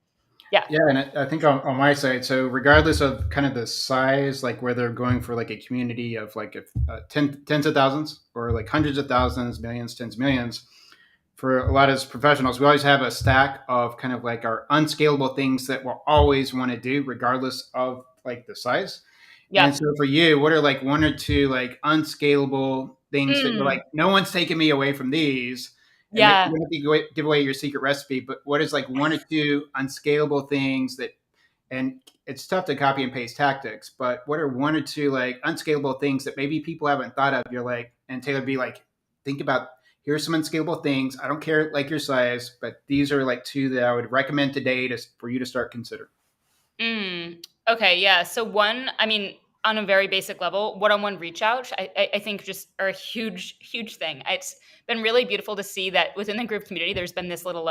yeah. Yeah. And I think on my side, so regardless of kind of the size, like whether they're going for like a community of like tens of thousands or like hundreds of thousands, millions, tens of millions, for a lot of professionals, we always have a stack of kind of like our unscalable things that we'll always want to do regardless of like the size. Yeah. And so for you, what are like one or two like unscalable things that you're like, no one's taking me away from these? And yeah. You don't have to give away your secret recipe, but what is like one or two unscalable things that, and it's tough to copy and paste tactics, but what are one or two like unscalable things that maybe people haven't thought of? You're like, and Taylor be like, think about, here's some unscalable things. I don't care like your size, but these are like two that I would recommend today for you to start considering. Okay. Yeah. So one, I mean, on a very basic level, one-on-one reach out, I think just are a huge, huge thing. It's been really beautiful to see that within the group community, there's been this little,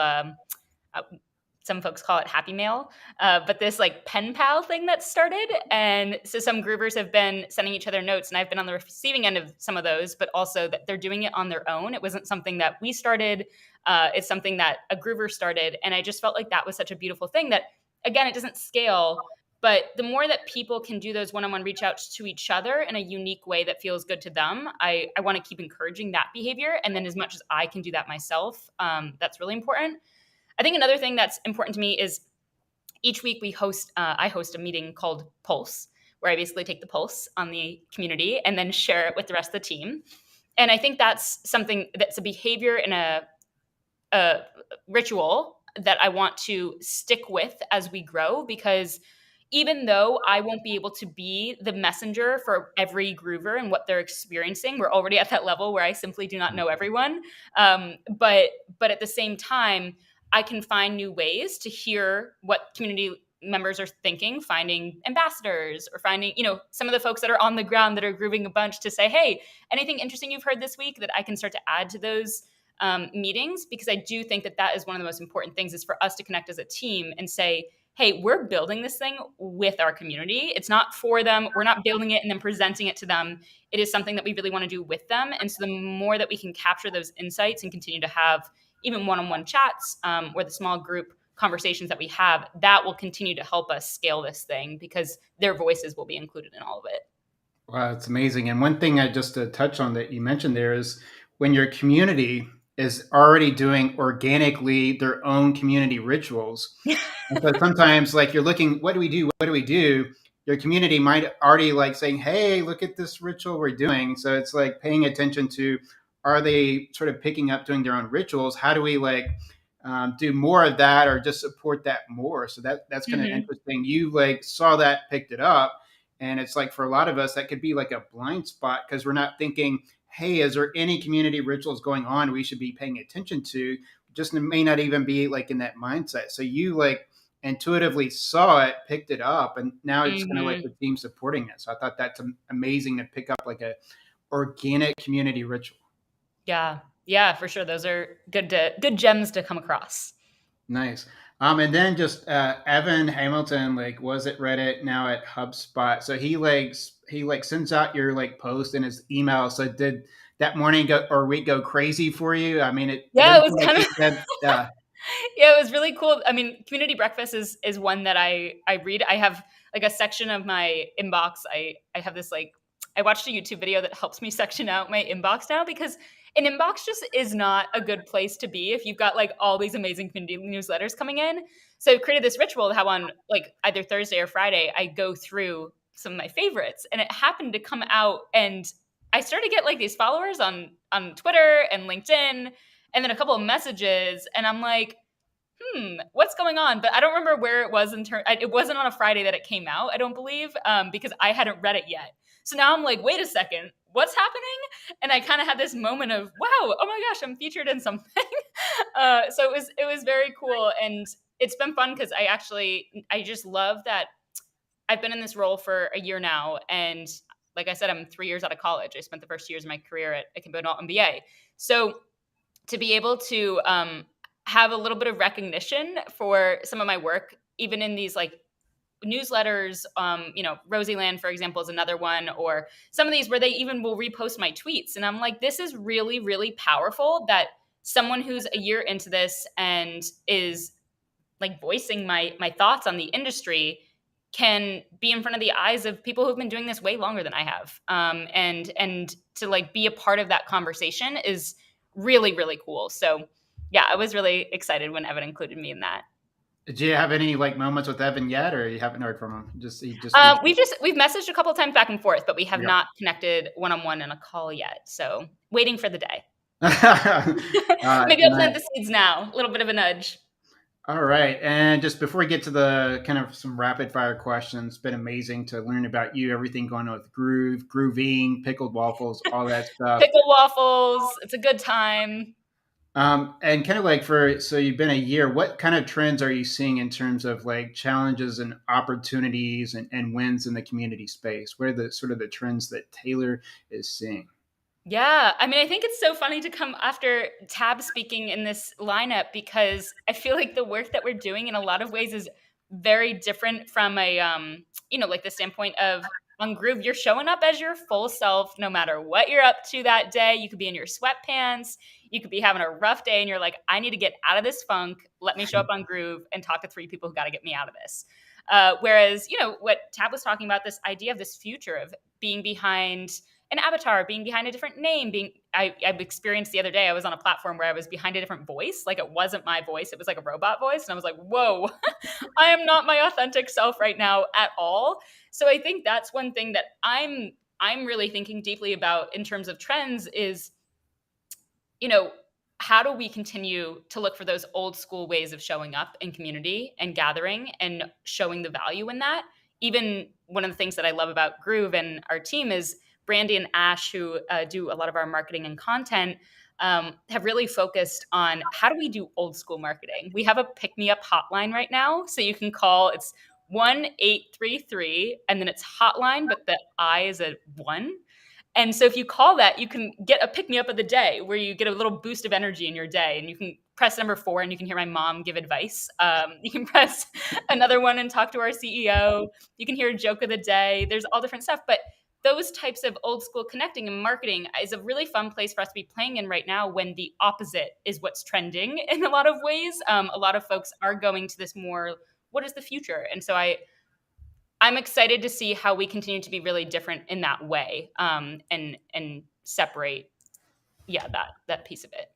some folks call it happy mail, but this like pen pal thing that started. And so some groovers have been sending each other notes, and I've been on the receiving end of some of those, but also that they're doing it on their own. It wasn't something that we started. It's something that a groover started. And I just felt like that was such a beautiful thing that, again, it doesn't scale. But the more that people can do those one-on-one reach outs to each other in a unique way that feels good to them, I want to keep encouraging that behavior. And then as much as I can do that myself, that's really important. I think another thing that's important to me is, each week I host a meeting called Pulse, where I basically take the pulse on the community and then share it with the rest of the team. And I think that's something that's a behavior and a ritual that I want to stick with as we grow, because even though I won't be able to be the messenger for every groover and what they're experiencing, we're already at that level where I simply do not know everyone. But at the same time, I can find new ways to hear what community members are thinking, finding ambassadors or finding, some of the folks that are on the ground that are grooving a bunch to say, hey, anything interesting you've heard this week that I can start to add to those meetings, because I do think that is one of the most important things, is for us to connect as a team and say, hey, we're building this thing with our community. It's not for them. We're not building it and then presenting it to them. It is something that we really want to do with them. And so the more that we can capture those insights and continue to have even one-on-one chats or the small group conversations that we have, that will continue to help us scale this thing, because their voices will be included in all of it. Wow, it's amazing. And one thing I just to touch on that you mentioned there is when your community is already doing organically their own community rituals. And so sometimes like you're looking, what do we do? What do we do? Your community might already like saying, hey, look at this ritual we're doing. So it's like paying attention to, are they sort of picking up doing their own rituals? How do we like do more of that or just support that more? So that's kind of interesting. You like saw that, picked it up. And it's like for a lot of us, that could be like a blind spot because we're not thinking, hey, is there any community rituals going on we should be paying attention to? Just may not even be like in that mindset. So you like intuitively saw it, picked it up, and now it's kind of like the team supporting it. So I thought that's amazing to pick up like a organic community ritual. Yeah, for sure. Those are good gems to come across. Nice. And then just Evan Hamilton, like was at Reddit, now at HubSpot. So he sends out your like post in his email. So did that morning week go crazy for you? I mean, it was like kind of said, yeah, it was really cool. I mean, community breakfast is one that I read. I have like a section of my inbox. I have this like, I watched a YouTube video that helps me section out my inbox now, because an inbox just is not a good place to be if you've got like all these amazing community newsletters coming in. So I created this ritual to have on like either Thursday or Friday, I go through some of my favorites, and it happened to come out, and I started to get like these followers on Twitter and LinkedIn, and then a couple of messages, and I'm like, what's going on? But I don't remember where it was it wasn't on a Friday that it came out, I don't believe, because I hadn't read it yet. So now I'm like, wait a second, what's happening? And I kind of had this moment of, wow, oh my gosh, I'm featured in something. So it was very cool. And it's been fun because I just love that I've been in this role for a year now. And like I said, I'm 3 years out of college. I spent the first years of my career at Akimbo MBA. So to be able to have a little bit of recognition for some of my work, even in these like newsletters, Rosieland, for example, is another one, or some of these where they even will repost my tweets. And I'm like, this is really, really powerful that someone who's a year into this and is like voicing my thoughts on the industry can be in front of the eyes of people who've been doing this way longer than I have. And to like be a part of that conversation is really, really cool. So yeah, I was really excited when Evan included me in that. Did you have any like moments with Evan yet, or you haven't heard from him? We've messaged a couple of times back and forth, but we have not connected one-on-one in a call yet. So waiting for the day. Maybe I'll plant the seeds now. A little bit of a nudge. All right. And just before we get to the kind of some rapid fire questions, it's been amazing to learn about you, everything going on with grooving, pickled waffles, all that stuff. Pickled waffles. It's a good time. And kind of like so you've been a year, what kind of trends are you seeing in terms of like challenges and opportunities and wins in the community space? What are the sort of the trends that Taylor is seeing? Yeah, I mean, I think it's so funny to come after Tabb speaking in this lineup, because I feel like the work that we're doing in a lot of ways is very different from a, like the standpoint of on Groove, you're showing up as your full self, no matter what you're up to that day. You could be in your sweatpants, you could be having a rough day, and you're like, I need to get out of this funk. Let me show up on Groove and talk to 3 people who got to get me out of this. Whereas, what Tabb was talking about, this idea of this future of being behind an avatar, being behind a different name, I've experienced the other day, I was on a platform where I was behind a different voice. Like it wasn't my voice, it was like a robot voice. And I was like, whoa, I am not my authentic self right now at all. So I think that's one thing that I'm really thinking deeply about in terms of trends is, how do we continue to look for those old school ways of showing up in community and gathering and showing the value in that? Even one of the things that I love about Groove and our team is Brandy and Ash, who do a lot of our marketing and content, have really focused on how do we do old school marketing. We have a pick me up hotline right now. So you can call, it's 1-833, and then it's hotline, but the I is a 1. And so if you call that, you can get a pick me up of the day where you get a little boost of energy in your day. And you can press number 4 and you can hear my mom give advice. You can press another one and talk to our CEO. You can hear a joke of the day. There's all different stuff. But those types of old school connecting and marketing is a really fun place for us to be playing in right now, when the opposite is what's trending in a lot of ways. A lot of folks are going to this more, what is the future? And so I'm excited to see how we continue to be really different in that way, and separate, that piece of it.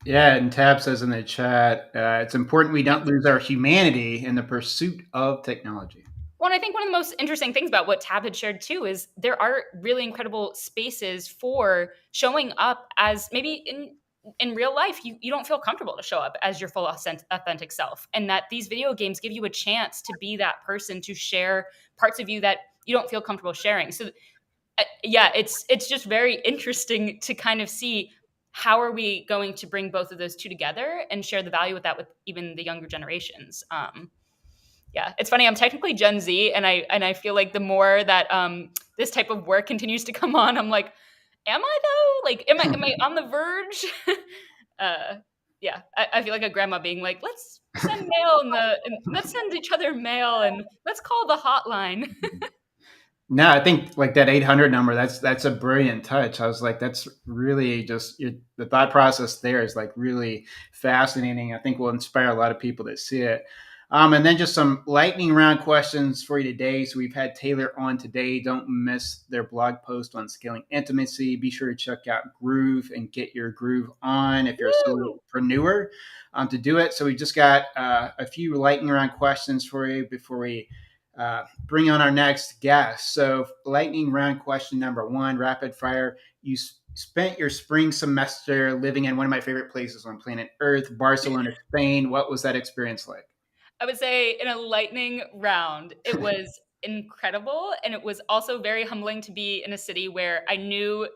Yeah, and Tabb says in the chat, it's important we don't lose our humanity in the pursuit of technology. Well, and I think one of the most interesting things about what Tabb had shared too is there are really incredible spaces for showing up as maybe in real life, you don't feel comfortable to show up as your full authentic self, and that these video games give you a chance to be that person, to share parts of you that you don't feel comfortable sharing. So it's just very interesting to kind of see how are we going to bring both of those two together and share the value with that with even the younger generations. It's funny, I'm technically Gen Z, and I feel like the more that this type of work continues to come on, I'm like, am I though? Like, am I on the verge? I feel like a grandma being like, let's send mail and let's send each other mail and let's call the hotline. No, I think like that 800 number, that's a brilliant touch. I was like, that's really just the thought process there is like really fascinating. I think will inspire a lot of people to see it. And then just some lightning round questions for you today. So we've had Taylor on today. Don't miss their blog post on scaling intimacy. Be sure to check out Groove and get your groove on if you're a solopreneur to do it. So we just got a few lightning round questions for you before we bring on our next guest. So lightning round question number 1, rapid fire. You spent your spring semester living in one of my favorite places on planet Earth, Barcelona, Spain. What was that experience like? I would say in a lightning round, it was incredible. And it was also very humbling to be in a city where I knew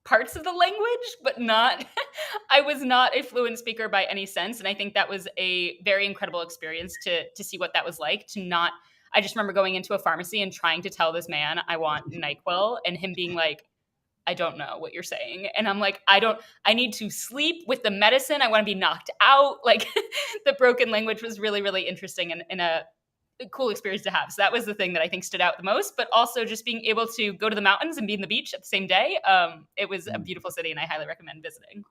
parts of the language, but I was not a fluent speaker by any sense. And I think that was a very incredible experience to see what that was like, I just remember going into a pharmacy and trying to tell this man I want NyQuil, and him being like, I don't know what you're saying. And I'm like, I need to sleep with the medicine. I want to be knocked out. Like the broken language was really, really interesting and a cool experience to have. So that was the thing that I think stood out the most, but also just being able to go to the mountains and be in the beach at the same day. It was a beautiful city and I highly recommend visiting.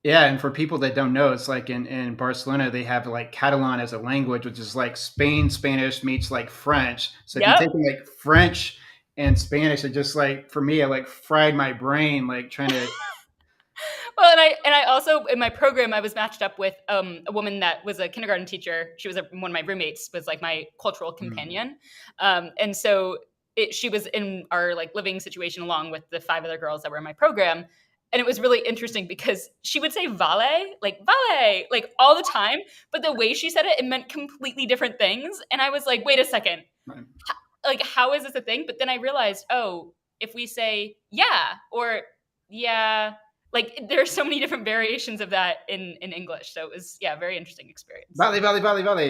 Yeah, and for people that don't know, it's like in Barcelona, they have like Catalan as a language, which is like Spanish meets like French. So if you take like French and Spanish, it just like, for me, I like fried my brain, like trying to. Well, and I also, in my program, I was matched up with a woman that was a kindergarten teacher. She was one of my roommates, was like my cultural companion. And so she was in our like living situation along with the 5 other girls that were in my program. And it was really interesting because she would say vale, like all the time. But the way she said it, it meant completely different things. And I was like, wait a second. Right. Like, how is this a thing? But then I realized, if we say yeah or yeah, like there's so many different variations of that in English. So it was, very interesting experience. Vale.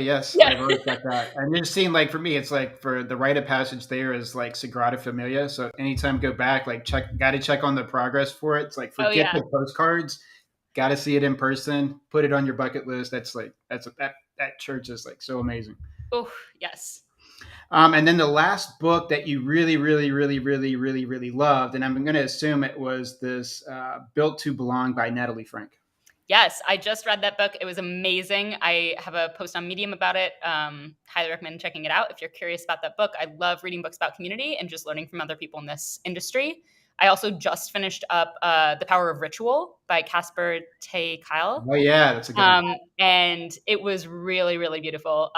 Yes. Yeah. I've always got that. And just seeing like, for me, it's like for the rite of passage there is like Sagrada Familia. So anytime I go back, like got to check on the progress for it. It's like forget the postcards, got to see it in person, put it on your bucket list. That's like, that church is like so amazing. Oh, yes. And then the last book that you really, really, really, really, really, really loved, and I'm going to assume it was this Built to Belong by Natalie Frank. Yes, I just read that book. It was amazing. I have a post on Medium about it. Highly recommend checking it out if you're curious about that book. I love reading books about community and just learning from other people in this industry. I also just finished up The Power of Ritual by Casper Tay Kyle. Oh yeah, that's a good one. And it was really, really beautiful.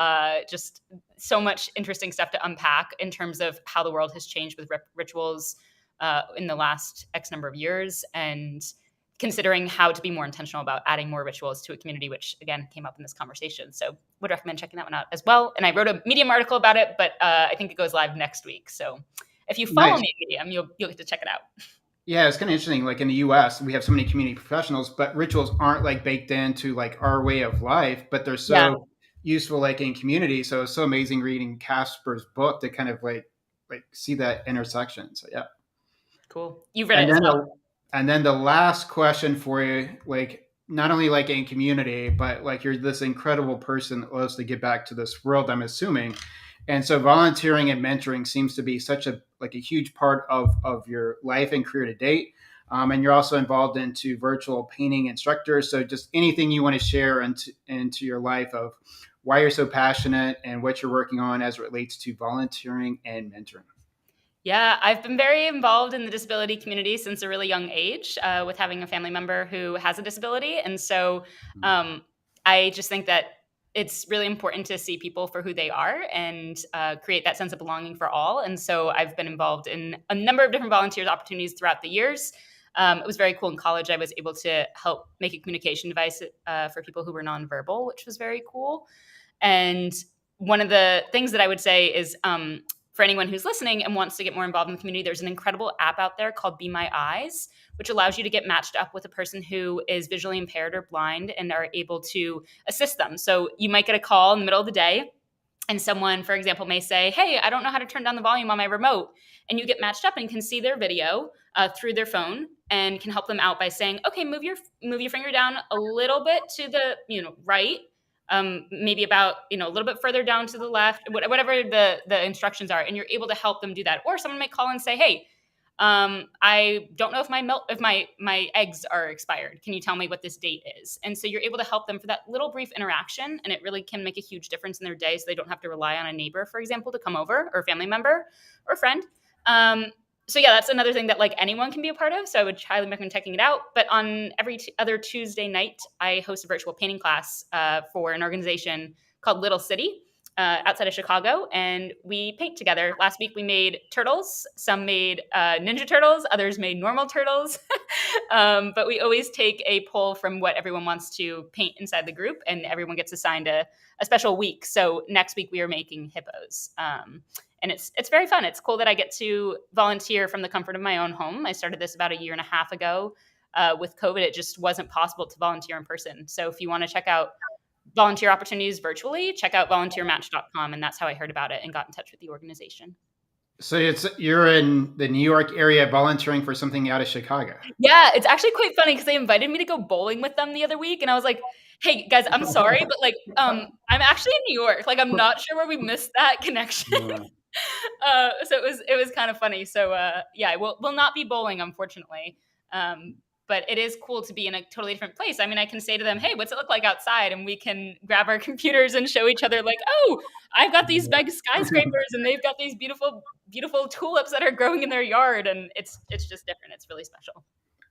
Just so much interesting stuff to unpack in terms of how the world has changed with rituals in the last X number of years, and considering how to be more intentional about adding more rituals to a community, which again came up in this conversation. So would recommend checking that one out as well. And I wrote a Medium article about it, but I think it goes live next week. So if you follow me on Medium, you'll get to check it out. Yeah, it's kind of interesting. Like in the U.S., we have so many community professionals, but rituals aren't like baked into like our way of life, but they're so useful like in community. So it's so amazing reading Casper's book to kind of like see that intersection. So yeah. Cool. You've read it as well. And then the last question for you, like not only like in community, but like you're this incredible person that loves to give back to this world, I'm assuming. And so volunteering and mentoring seems to be such a huge part of your life and career to date. And you're also involved into virtual painting instructors. So just anything you want to share into your life of why you're so passionate and what you're working on as it relates to volunteering and mentoring. Yeah, I've been very involved in the disability community since a really young age with having a family member who has a disability. And so I just think that it's really important to see people for who they are and create that sense of belonging for all. And so I've been involved in a number of different volunteers opportunities throughout the years. It was very cool in college. I was able to help make a communication device for people who were nonverbal, which was very cool. And one of the things that I would say is for anyone who's listening and wants to get more involved in the community, there's an incredible app out there called Be My Eyes, which allows you to get matched up with a person who is visually impaired or blind and are able to assist them. So you might get a call in the middle of the day and someone, for example, may say, hey, I don't know how to turn down the volume on my remote. And you get matched up and can see their video through their phone and can help them out by saying, okay, move your finger down a little bit to the right. Maybe about, a little bit further down to the left, whatever the instructions are, and you're able to help them do that. Or someone might call and say, hey, I don't know if my eggs are expired. Can you tell me what this date is? And so you're able to help them for that little brief interaction, and it really can make a huge difference in their day so they don't have to rely on a neighbor, for example, to come over, or a family member or a friend. So yeah, that's another thing that like anyone can be a part of. So I would highly recommend checking it out. But on every other Tuesday night, I host a virtual painting class for an organization called Little City outside of Chicago. And we paint together. Last week we made turtles. Some made Ninja Turtles. Others made normal turtles. But we always take a poll from what everyone wants to paint inside the group. And everyone gets assigned a special week. So next week we are making hippos. And it's very fun. It's cool that I get to volunteer from the comfort of my own home. I started this about a year and a half ago. With COVID, it just wasn't possible to volunteer in person. So if you want to check out volunteer opportunities virtually, check out volunteermatch.com. And that's how I heard about it and got in touch with the organization. So you're in the New York area volunteering for something out of Chicago. Yeah, it's actually quite funny because they invited me to go bowling with them the other week. And I was like, hey guys, I'm sorry, but like, I'm actually in New York. Like, I'm not sure where we missed that connection. Yeah. So it was kind of funny. So yeah, we'll not be bowling, unfortunately. But it is cool to be in a totally different place. I mean, I can say to them, hey, what's it look like outside? And we can grab our computers and show each other like, oh, I've got these big skyscrapers and they've got these beautiful, beautiful tulips that are growing in their yard. And it's just different. It's really special.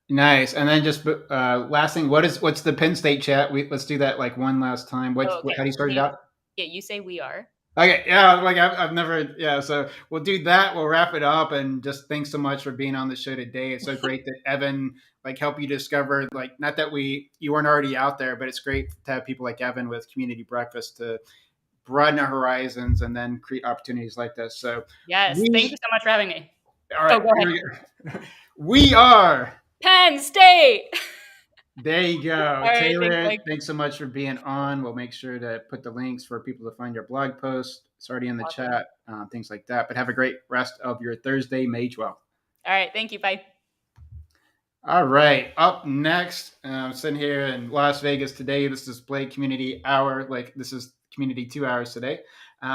Nice. And then just last thing, what's the Penn State chat? Let's do that like one last time. How do you start it out? Yeah, you say we are. Okay, yeah, like I've never, yeah. So we'll do that. We'll wrap it up, and just thanks so much for being on the show today. It's so great that Evan helped you discover not that you weren't already out there, but it's great to have people like Evan with Community Breakfast to broaden our horizons and then create opportunities like this. So yes, thank you so much for having me. All right, go ahead. We are Penn State. There you go. Right, Taylor, thanks so much for being on. We'll make sure to put the links for people to find your blog post. It's already in the chat, things like that. But have a great rest of your Thursday, May 12th. All right. Thank you. Bye. All right. Up next, I'm sitting here in Las Vegas today. This is Blake Community Hour. This is Community 2 hours today.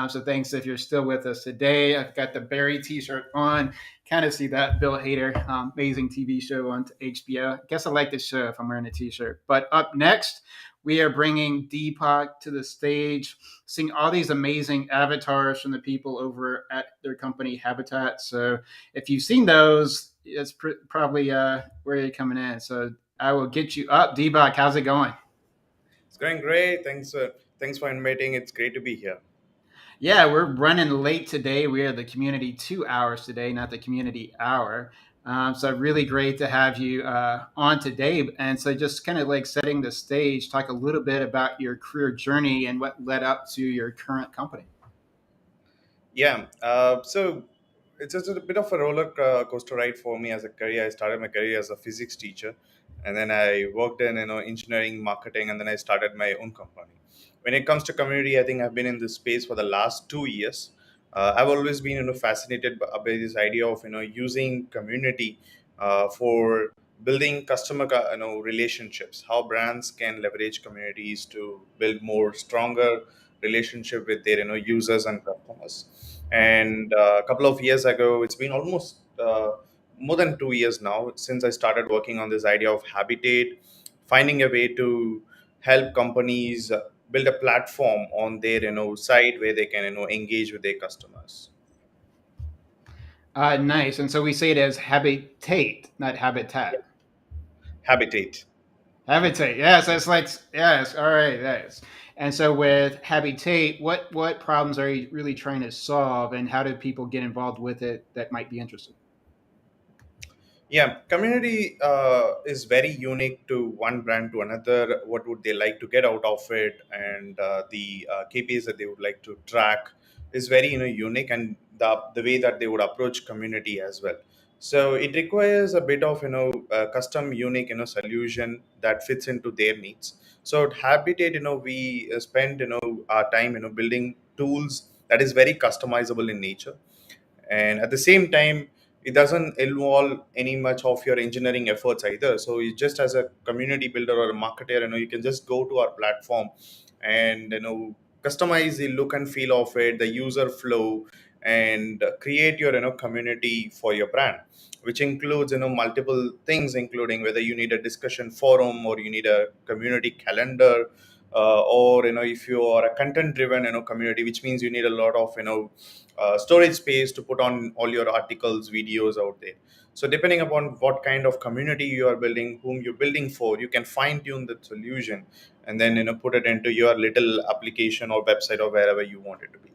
So thanks if you're still with us today. I've got the Barry t-shirt on. Kind of see that Bill Hader, amazing TV show on HBO. I guess I like this show if I'm wearing a t-shirt. But up next, we are bringing Deepak to the stage, seeing all these amazing avatars from the people over at their company Habitate. So if you've seen those, that's probably where you're coming in. So I will get you up. Deepak, how's it going? It's going great. Thanks for inviting. It's great to be here. Yeah, we're running late today. We are the community 2 hours today, not the community hour. So really great to have you on today. And so just kind of like setting the stage, talk a little bit about your career journey and what led up to your current company. Yeah. So it's just a bit of a roller coaster ride for me as a career. I started my career as a physics teacher, and then I worked in engineering, marketing, and then I started my own company. When it comes to community, I think I've been in this space for the last 2 years. I've always been fascinated by this idea of using community for building customer relationships. How brands can leverage communities to build more stronger relationship with their users and customers. And a couple of years ago, it's been almost more than 2 years now since I started working on this idea of Habitate, finding a way to help companies build a platform on their site where they can engage with their customers. Nice. And so we say it as habitate, not habitat. Habitate. Habitate. Yes, that's like yes. All right. Yes. And so with Habitate, what problems are you really trying to solve, and how do people get involved with it that might be interested? Yeah, community is very unique to one brand to another. What would they like to get out of it, and the KPIs that they would like to track is very unique, and the way that they would approach community as well. So it requires a bit of custom, unique solution that fits into their needs. So at Habitat, we spend our time building tools that is very customizable in nature, and at the same time it doesn't involve any much of your engineering efforts either. So you just as a community builder or a marketer, you can just go to our platform and customize the look and feel of it, the user flow, and create your community for your brand, which includes multiple things, including whether you need a discussion forum or you need a community calendar, or if you are a content driven community, which means you need a lot of storage space to put on all your articles, videos out there. So depending upon what kind of community you are building, whom you're building for, you can fine tune the solution and then put it into your little application or website or wherever you want it to be.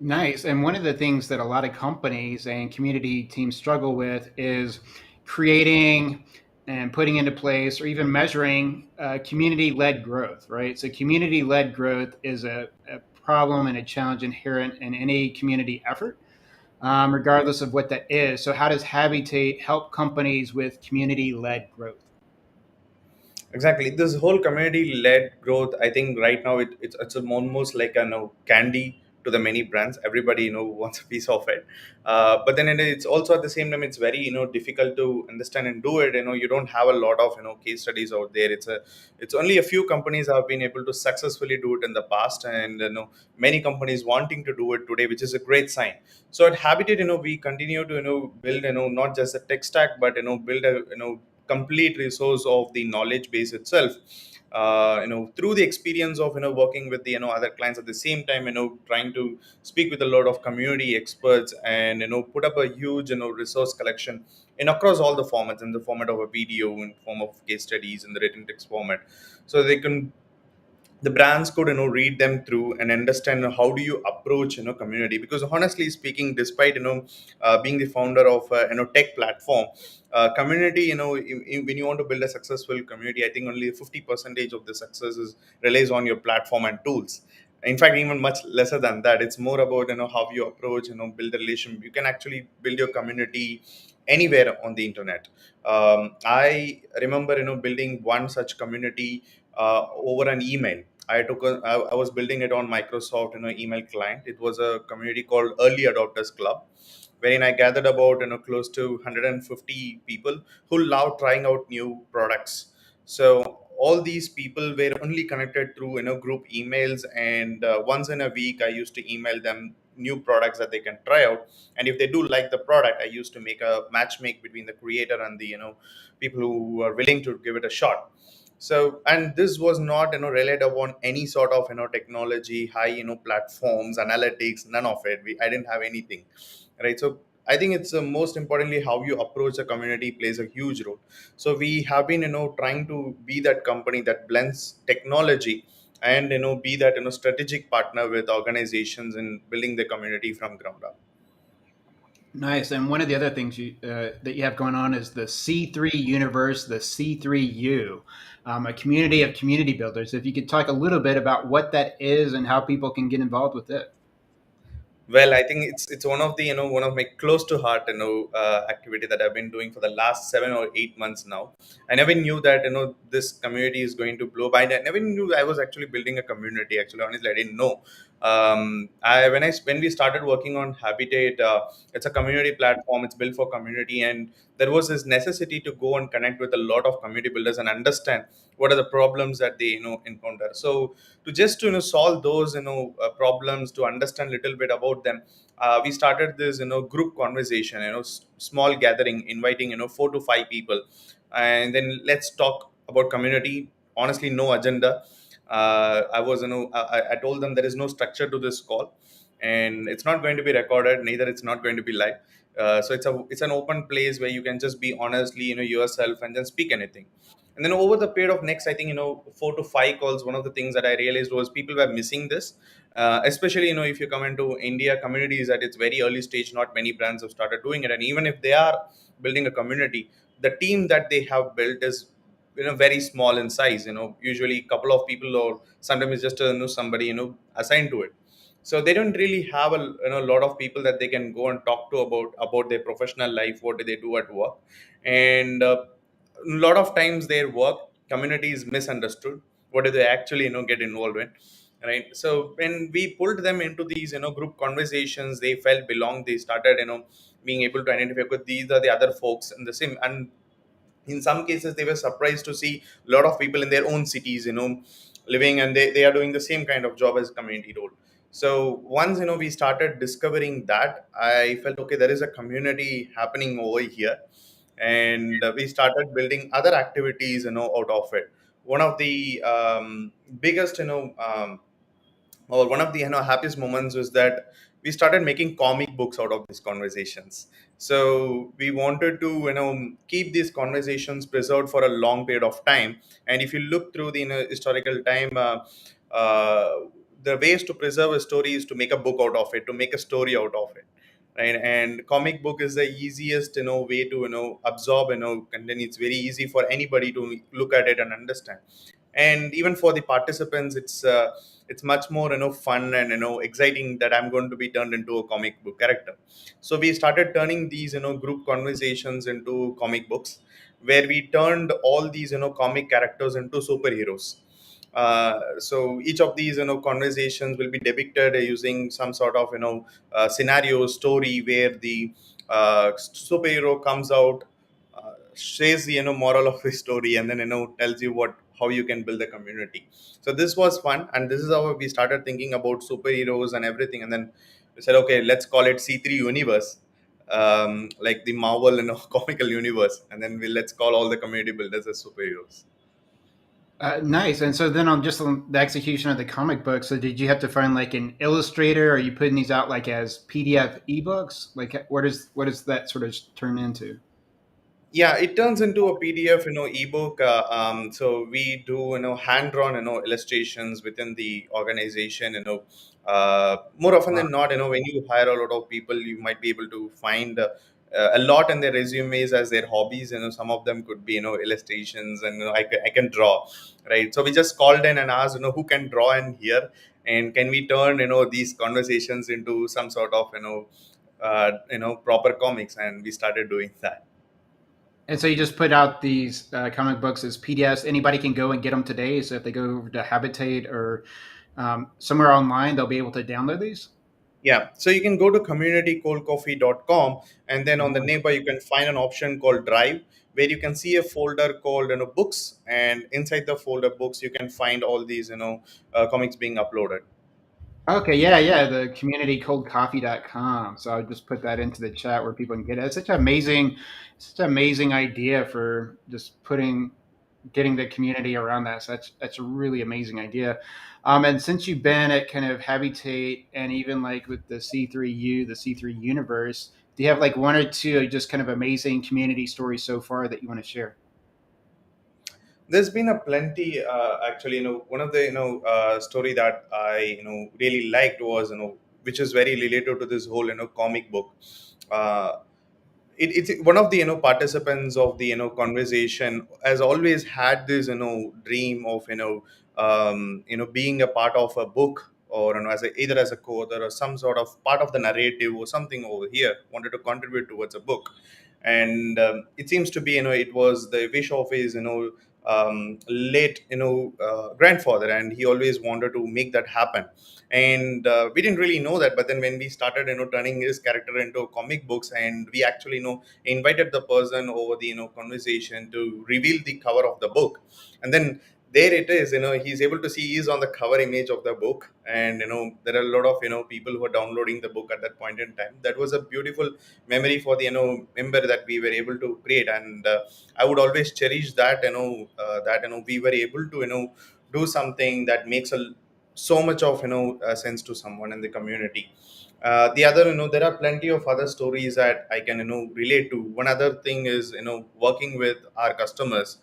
Nice. And one of the things that a lot of companies and community teams struggle with is creating and putting into place or even measuring community-led growth, right? So community-led growth is a problem and a challenge inherent in any community effort, regardless of what that is. So how does Habitate help companies with community-led growth? Exactly. This whole community-led growth, I think right now it's almost like a candy to the many brands. Everybody wants a piece of it, but then it's also at the same time it's very difficult to understand and do it. You don't have a lot of case studies out there. It's only a few companies have been able to successfully do it in the past, and many companies wanting to do it today, which is a great sign. So at Habitat, we continue to build not just a tech stack, but build a complete resource of the knowledge base itself, through the experience of working with the other clients, at the same time trying to speak with a lot of community experts, and put up a huge resource collection in across all the formats, in the format of a video, in form of case studies, in the written text format, so they can the brands could read them through and understand how do you approach community. Because honestly speaking, despite being the founder of a tech platform, community, when you want to build a successful community, I think only 50% of the success is relies on your platform and tools. In fact, even much lesser than that. It's more about how you approach, build a relation. You can actually build your community anywhere on the internet. I remember building one such community over an email. I was building it on Microsoft email client. It was a community called Early Adopters Club, wherein I gathered about close to 150 people who love trying out new products. So all these people were only connected through group emails, and once in a week I used to email them new products that they can try out. And if they do like the product, I used to make a match make between the creator and the people who are willing to give it a shot. So, and this was not relied upon any sort of technology, high platforms, analytics, none of it. I didn't have anything, right? So I think it's most importantly how you approach the community plays a huge role. So we have been trying to be that company that blends technology and be that strategic partner with organizations in building the community from ground up. Nice. And one of the other things that you have going on is the C3 universe, the C3U, a community of community builders. If you could talk a little bit about what that is and how people can get involved with it. Well, I think it's one of the one of my close to heart activity that I've been doing for the last 7 or 8 months now. I never knew that this community is going to blow by. I never knew I was actually building a community. Actually, honestly, I didn't know. When we started working on Habitate, it's a community platform. It's built for community, and there was this necessity to go and connect with a lot of community builders and understand what are the problems that they encounter. So to just to solve those problems, to understand a little bit about them, we started this group conversation, small gathering, inviting 4 to 5 people, and then let's talk about community. Honestly, no agenda. I was I told them there is no structure to this call, and it's not going to be recorded, neither it's not going to be live. So it's an open place where you can just be honestly yourself and then speak anything. And then over the period of next, I think 4 to 5 calls, one of the things that I realized was people were missing this, especially if you come into India communities at its very early stage. Not many brands have started doing it, and even if they are building a community, the team that they have built is very small in size. Usually a couple of people, or sometimes it's just somebody assigned to it. So they don't really have a lot of people that they can go and talk to about their professional life, what do they do at work. And a lot of times their work community is misunderstood. What do they actually get involved in, right? So when we pulled them into these group conversations, they felt belong. They started being able to identify, because these are the other folks in the same. And in some cases they were surprised to see a lot of people in their own cities living, and they are doing the same kind of job as community role. So once we started discovering that, I felt okay, there is a community happening over here. And we started building other activities out of it. One of the biggest or one of the happiest moments was that we started making comic books out of these conversations. So we wanted to keep these conversations preserved for a long period of time. And if you look through the historical time, uh, the ways to preserve a story is to make a book out of it, to make a story out of it, right? And comic book is the easiest way to absorb content. It's very easy for anybody to look at it and understand. And even for the participants, it's much more fun and exciting that I'm going to be turned into a comic book character. So we started turning these group conversations into comic books, where we turned all these comic characters into superheroes. So each of these conversations will be depicted using some sort of scenario story, where the superhero comes out, says the moral of the story, and then tells you what how you can build a community. So this was fun, and this is how we started thinking about superheroes and everything. And then we said, okay, let's call it C3 universe, like the Marvel comical universe. And then let's call all the community builders as superheroes. Nice. And so then on the execution of the comic book, so did you have to find like an illustrator? Or are you putting these out like as PDF ebooks? Like what does that sort of turn into? Yeah, it turns into a PDF ebook. So we do hand drawn illustrations within the organization. More often Wow. than not, when you hire a lot of people, you might be able to find a lot in their resumes as their hobbies. Some of them could be illustrations, and I can draw, right? So we just called in and asked who can draw in here, and can we turn these conversations into some sort of proper comics. And we started doing that. And so you just put out these comic books as PDFs. Anybody can go and get them today. So if they go over to Habitate or somewhere online, they'll be able to download these. Yeah, so you can go to communitycoldcoffee.com, and then on the Mhm. neighbor you can find an option called Drive, where you can see a folder called books, and inside the folder books you can find all these comics being uploaded. Okay, yeah, the communitycoldcoffee.com. So I'll just put that into the chat where people can get it. It's such an amazing idea for just getting the community around that. So that's a really amazing idea. And since you've been at kind of Habitate and even like with the C3U, the C3 universe, Do you have like one or two just kind of amazing community stories so far that you want to share? There's been a plenty, actually. One of the story that I really liked was, which is very related to this whole comic book. Uh, it's one of the participants of the conversation has always had this dream of being a part of a book, or either as a co-author or some sort of part of the narrative or something over here, wanted to contribute towards a book. And it seems to be it was the wish of his late grandfather, and he always wanted to make that happen. And we didn't really know that, but then when we started turning his character into comic books, and we actually invited the person over the conversation to reveal the cover of the book. And then there it is, he's able to see he's on the cover image of the book. And there are a lot of people who are downloading the book at that point in time. That was a beautiful memory for the member that we were able to create. And I would always cherish that, we were able to do something that makes so much of sense to someone in the community. The other, there are plenty of other stories that I can relate to. One other thing is working with our customers,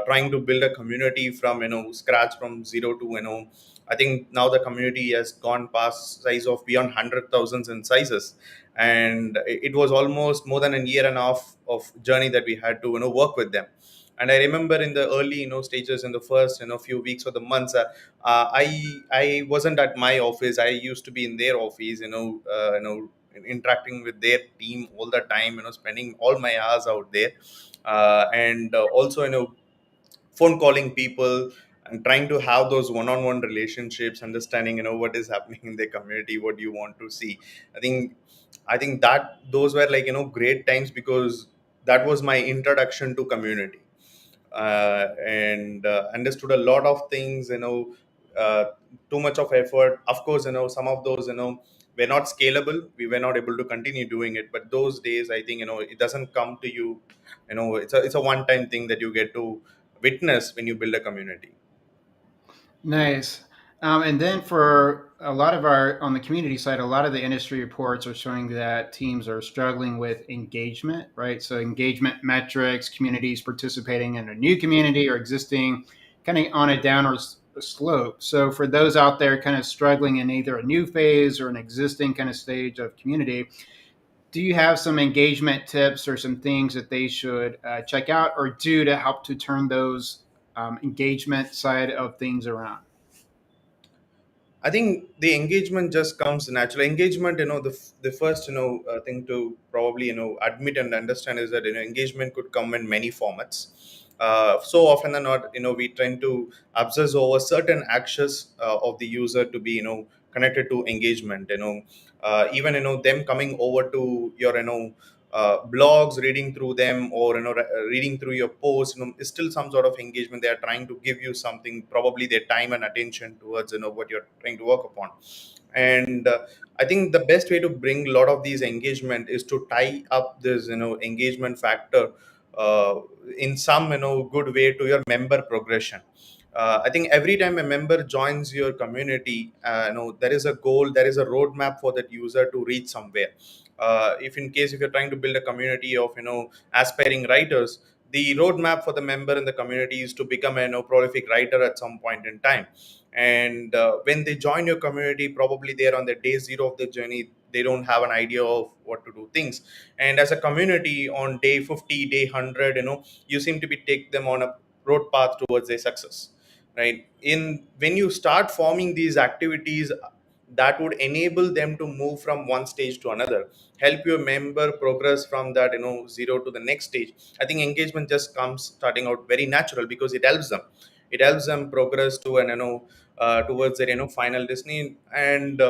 trying to build a community from scratch, from zero to I think now the community has gone past size of beyond 100,000 in sizes. And it was almost more than a year and a half of journey that we had to work with them. And I remember in the early stages, in the first few weeks or the months, I wasn't at my office. I used to be in their office, interacting with their team all the time, spending all my hours out there. And also phone calling people and trying to have those one-on-one relationships, understanding what is happening in the community, what do you want to see. I think that those were like great times, because that was my introduction to community. And understood a lot of things, uh, too much of effort, of course. Some of those were not scalable, we were not able to continue doing it. But those days, I think it doesn't come to you. It's a one time thing that you get to witness when you build a community. Nice. And then for a lot of our, on the community side, a lot of the industry reports are showing that teams are struggling with engagement, right? So engagement metrics, communities participating in a new community or existing, kind of on a downward slope. So for those out there kind of struggling in either a new phase or an existing kind of stage of community, do you have some engagement tips or some things that they should check out or do to help to turn those engagement side of things around? I think the engagement just comes naturally. Engagement, the first thing to probably admit and understand is that engagement could come in many formats. So often than not, we tend to obsess over certain actions of the user to be connected to engagement. Even them coming over to your blogs, reading through them, or reading through your posts, is still some sort of engagement. They are trying to give you something, probably their time and attention towards what you're trying to work upon. And I think the best way to bring a lot of these engagement is to tie up this engagement factor uh, in some good way to your member progression. I think every time a member joins your community, there is a goal, there is a roadmap for that user to reach somewhere. If you're trying to build a community of aspiring writers, the roadmap for the member in the community is to become a prolific writer at some point in time. And when they join your community, probably they're on the day zero of the journey. They don't have an idea of what to do things. And as a community, on day 50, day 100, you seem to be take them on a road path towards their success, right? In when you start forming these activities that would enable them to move from one stage to another, help your member progress from that zero to the next stage. I think engagement just comes starting out very natural, because it helps them progress to an towards their final destiny. And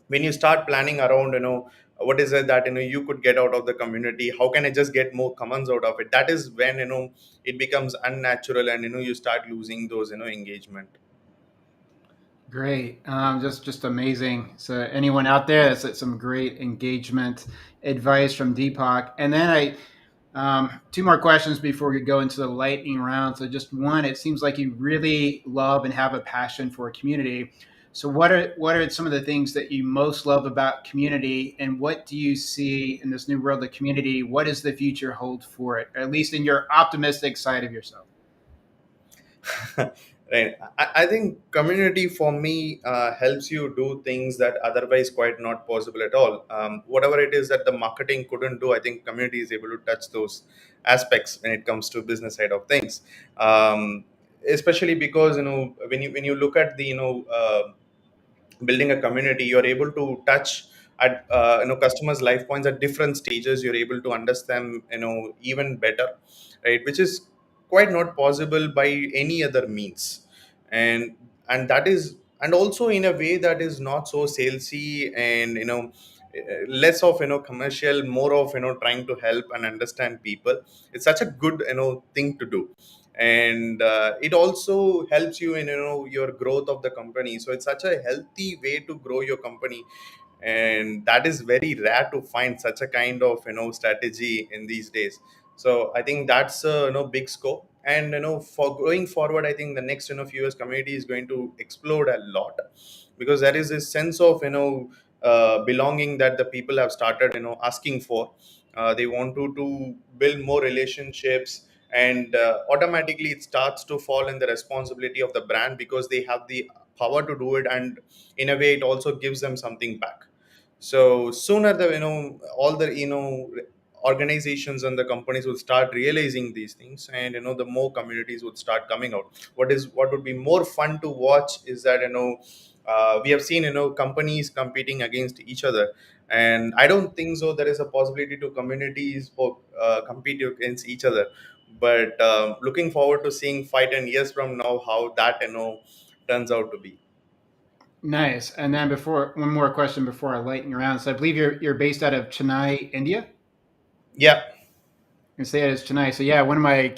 when you start planning around what is it that you could get out of the community, how can I just get more commands out of it, that is when it becomes unnatural, and you start losing those engagement. Great, just amazing. So anyone out there, that's some great engagement advice from Deepak. And then two more questions before we go into the lightning round. So just one, it seems like you really love and have a passion for a community. So what are some of the things that you most love about community, and what do you see in this new world of community? What does the future hold for it, or at least in your optimistic side of yourself? Right. I think community for me helps you do things that otherwise quite not possible at all. Whatever it is that the marketing couldn't do, I think community is able to touch those aspects when it comes to business side of things. Um, Especially because when you look at the building a community, you're able to touch at customers life points at different stages. You're able to understand even better, right, which is quite not possible by any other means. And that is, and also in a way that is not so salesy, and less of commercial, more of trying to help and understand people. It's such a good thing to do. And it also helps you in your growth of the company. So it's such a healthy way to grow your company, and that is very rare to find such a kind of strategy in these days. So I think that's a big scope. And for going forward, I think the next few years community is going to explode a lot, because there is this sense of belonging that the people have started asking for. They want to build more relationships, and automatically it starts to fall in the responsibility of the brand, because they have the power to do it, and in a way it also gives them something back. So sooner the all the organizations and the companies would start realizing these things, and the more communities would start coming out. What would be more fun to watch is that we have seen companies competing against each other, and I don't think so there is a possibility to communities for compete against each other. But looking forward to seeing 5-10 years from now how that turns out to be. Nice. And then before one more question before I lighten you around. So I believe you're based out of Chennai, India. Yeah. And say it is Chennai. So yeah, one of my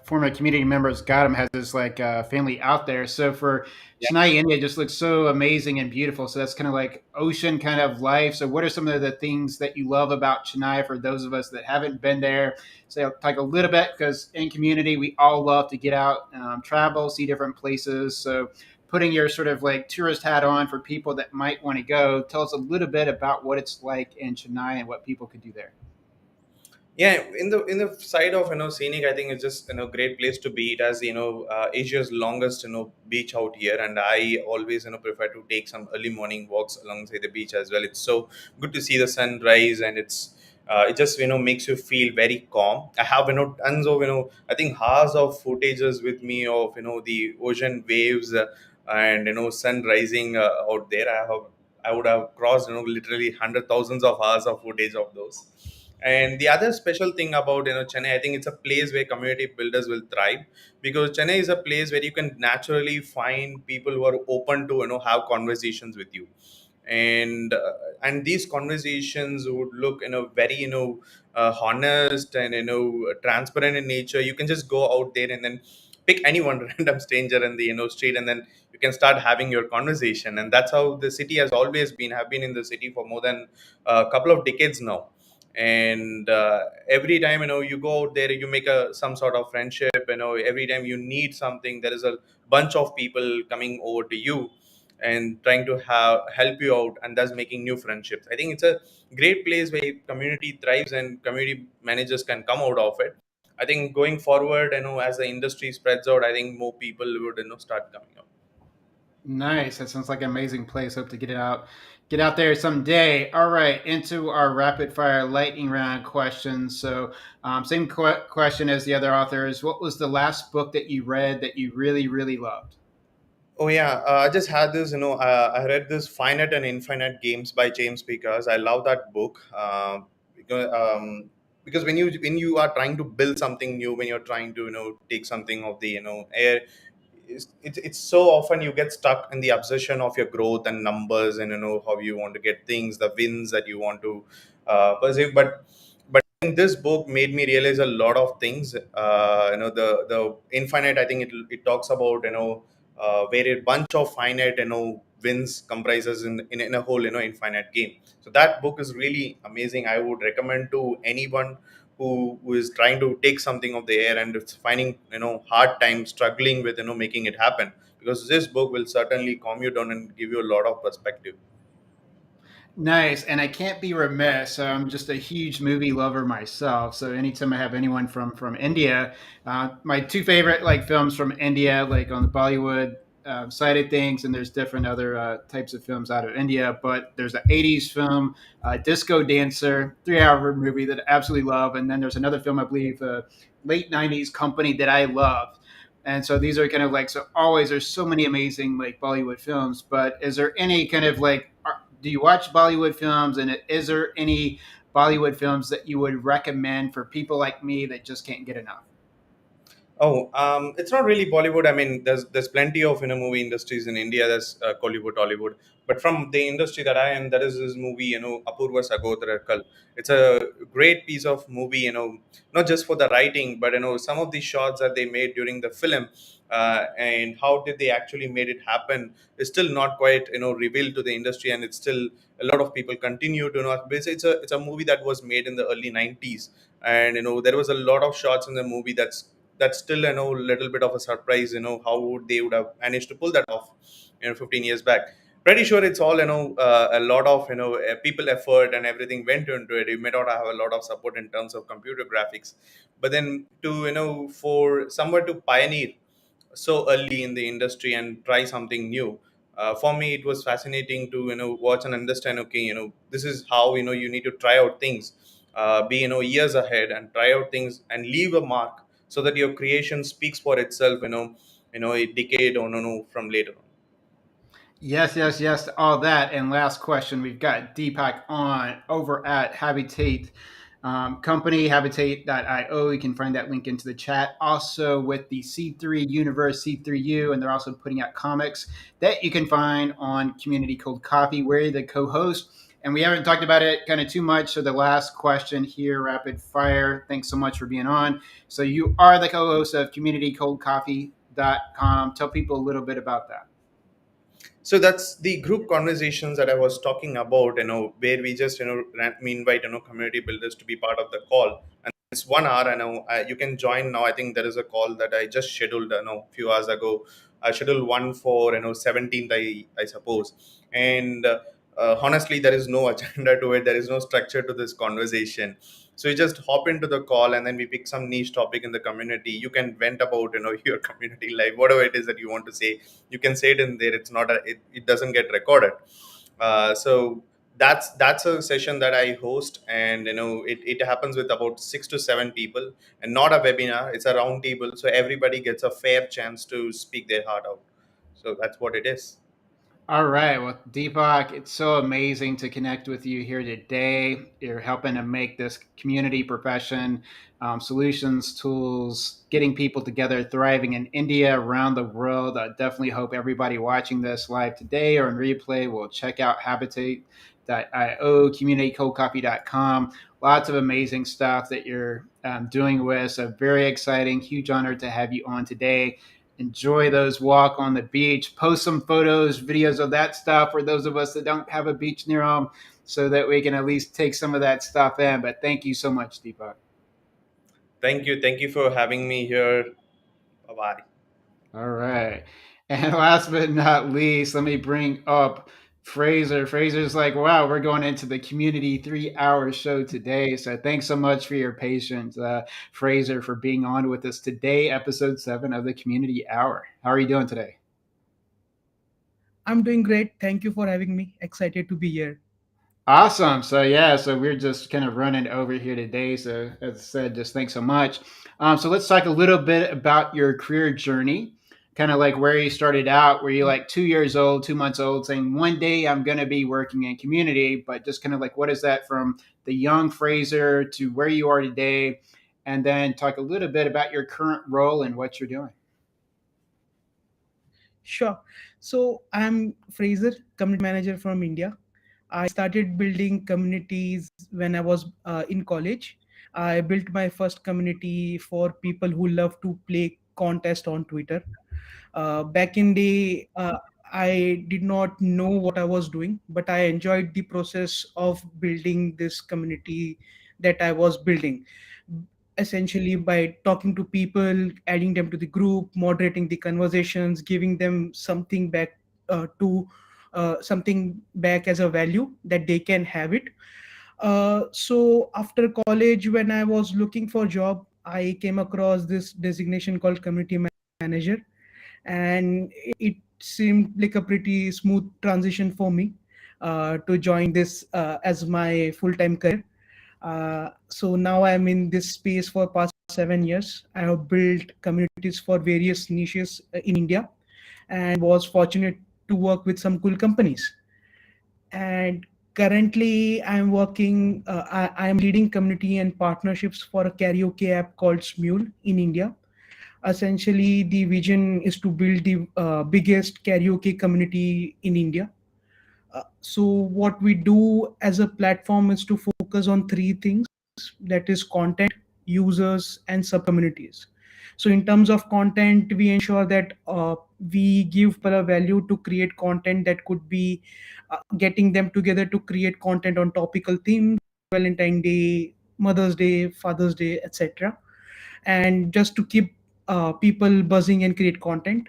former community members, Gautam, has this like family out there. So for Yeah. Chennai, India, it just looks so amazing and beautiful. So that's kind of like ocean kind of life. So what are some of the things that you love about Chennai for those of us that haven't been there? So I'll talk a little bit, because in community we all love to get out, travel, see different places. So putting your sort of like tourist hat on for people that might want to go, tell us a little bit about what it's like in Chennai and what people could do there. Yeah, in the side of scenic, I think it's just great place to be. It has Asia's longest beach out here, and I always prefer to take some early morning walks alongside the beach as well. It's so good to see the sunrise, and it just makes you feel very calm. I have tons of I think hours of footages with me of the ocean waves, and sun rising out there. I would have crossed literally hundred thousands of hours of footage of those. And the other special thing about Chennai, I think it's a place where community builders will thrive, because Chennai is a place where you can naturally find people who are open to have conversations with you. And these conversations would look very honest and transparent in nature. You can just go out there and then pick any one random stranger in the street, and then you can start having your conversation. And that's how the city has always been. Have been in the city for more than a couple of decades now. And every time you go out there, you make a some sort of friendship. Every time you need something, there is a bunch of people coming over to you and trying to help you out, and thus making new friendships. I think it's a great place where community thrives and community managers can come out of it. I think going forward, as the industry spreads out, I think more people would start coming out. Nice. That sounds like an amazing place. Hope to get out there someday. All right, into our rapid fire lightning round questions. So, same question as the other authors. What was the last book that you read that you really, really loved? Oh yeah, I just had this. I read this "Finite and Infinite Games" by James Speakers. I love that book, because when you are trying to build something new, when you're trying to take something of the air, it's so often you get stuck in the obsession of your growth and numbers, and how you want to get things, the wins that you want to pursue. But I think this book made me realize a lot of things. The infinite. I think it talks about where a bunch of finite wins comprises in a whole infinite game. So that book is really amazing. I would recommend to anyone who is trying to take something of the air and it's finding hard time struggling with making it happen, because this book will certainly calm you down and give you a lot of perspective. Nice. And I can't be remiss. I'm just a huge movie lover myself. So anytime I have anyone from India, my two favorite like films from India, like on the Bollywood side of things, and there's different other types of films out of India. But there's an '80s film, Disco Dancer, 3 hour movie that I absolutely love, and then there's another film I believe, late '90s Company that I love. And so these are kind of like, so always there's so many amazing like Bollywood films. But is there any kind of like do you watch Bollywood films? And is there any Bollywood films that you would recommend for people like me that just can't get enough? Oh, it's not really Bollywood. I mean, there's plenty of movie industries in India. There's Kollywood, Tollywood. But from the industry that I am, that is this movie, Apurva Sagodharakal. It's a great piece of movie. Not just for the writing, but some of the shots that they made during the film, and how did they actually made it happen is still not quite revealed to the industry, and it's still a lot of people continue to know. It's a movie that was made in the early '90s, and there was a lot of shots in the movie that's still little bit of a surprise, how would they would have managed to pull that off 15 years back. Pretty sure it's all a lot of people effort and everything went into it. You may not have a lot of support in terms of computer graphics, but then to for someone to pioneer so early in the industry and try something new, for me it was fascinating to watch and understand, okay, this is how you need to try out things, be years ahead and try out things and leave a mark so that your creation speaks for itself, a decade or from later on. Yes, yes, yes, to all that. And last question, we've got Deepak on over at Habitate company, habitate.io. You can find that link into the chat. Also with the C3 Universe, C3U, and they're also putting out comics that you can find on Community Cold Coffee. We're the co-host. And we haven't talked about it kind of too much. So the last question here, rapid fire. Thanks so much for being on. So you are the co-host of communitycoldcoffee.com. Tell people a little bit about that. So that's the group conversations that I was talking about, where we just we invite community builders to be part of the call, and it's 1 hour. You can join now. I think there is a call that I just scheduled a few hours ago. I scheduled one for 17th, I suppose. And honestly, there is no agenda to it, there is no structure to this conversation. So you just hop into the call, and then we pick some niche topic in the community. You can vent about your community life, whatever it is that you want to say. You can say it in there. It's not it doesn't get recorded. So that's a session that I host, and it happens with about 6 to 7 people, and not a webinar. It's a round table, so everybody gets a fair chance to speak their heart out. So that's what it is. All right. Well, Deepak, it's so amazing to connect with you here today. You're helping to make this community profession, solutions, tools, getting people together, thriving in India, around the world. I definitely hope everybody watching this live today or in replay will check out Habitate.io, communitycoldcoffee.com. Lots of amazing stuff that you're doing with. So very exciting. Huge honor to have you on today. Enjoy those walk on the beach, post some photos, videos of that stuff for those of us that don't have a beach near them, so that we can at least take some of that stuff in. But thank you so much, Deepak. Thank you for having me here. Bye bye. All right. And last but not least, let me bring up Frazer. Frazer's like, wow, we're going into the community 3 hour show today. So thanks so much for your patience, Frazer, for being on with us today, episode 7 of the Community Hour. How are you doing today? I'm doing great. Thank you for having me. Excited to be here. Awesome. So yeah, so we're just kind of running over here today. So as I said, just thanks so much. So let's talk a little bit about your career journey, kind of like where you started out. Were you like 2 years old, 2 months old, saying one day I'm going to be working in community? But just kind of like, what is that from the young Frazer to where you are today? And then talk a little bit about your current role and what you're doing. Sure. So I'm Fraser, community manager from India. I started building communities when I was in college. I built my first community for people who love to play contest on Twitter. Back in the I did not know what I was doing, but I enjoyed the process of building this community that I was building. essentially by talking to people, adding them to the group, moderating the conversations, giving them something back to something back as a value that they can have it. So after college, when I was looking for job, I came across this designation called community manager, and it seemed like a pretty smooth transition for me to join this as my full-time career. So now I'm in this space for past 7 years. I have built communities for various niches in India, and was fortunate to work with some cool companies. And currently I'm leading community and partnerships for a karaoke app called Smule in India. Essentially, the vision is to build the biggest karaoke community in India. So what we do as a platform is to focus on three things, that is content, users, and sub communities. So in terms of content, we ensure that we give a value to create content that could be getting them together to create content on topical themes, Valentine Day, Mother's Day, Father's Day, etc., and just to keep people buzzing and create content.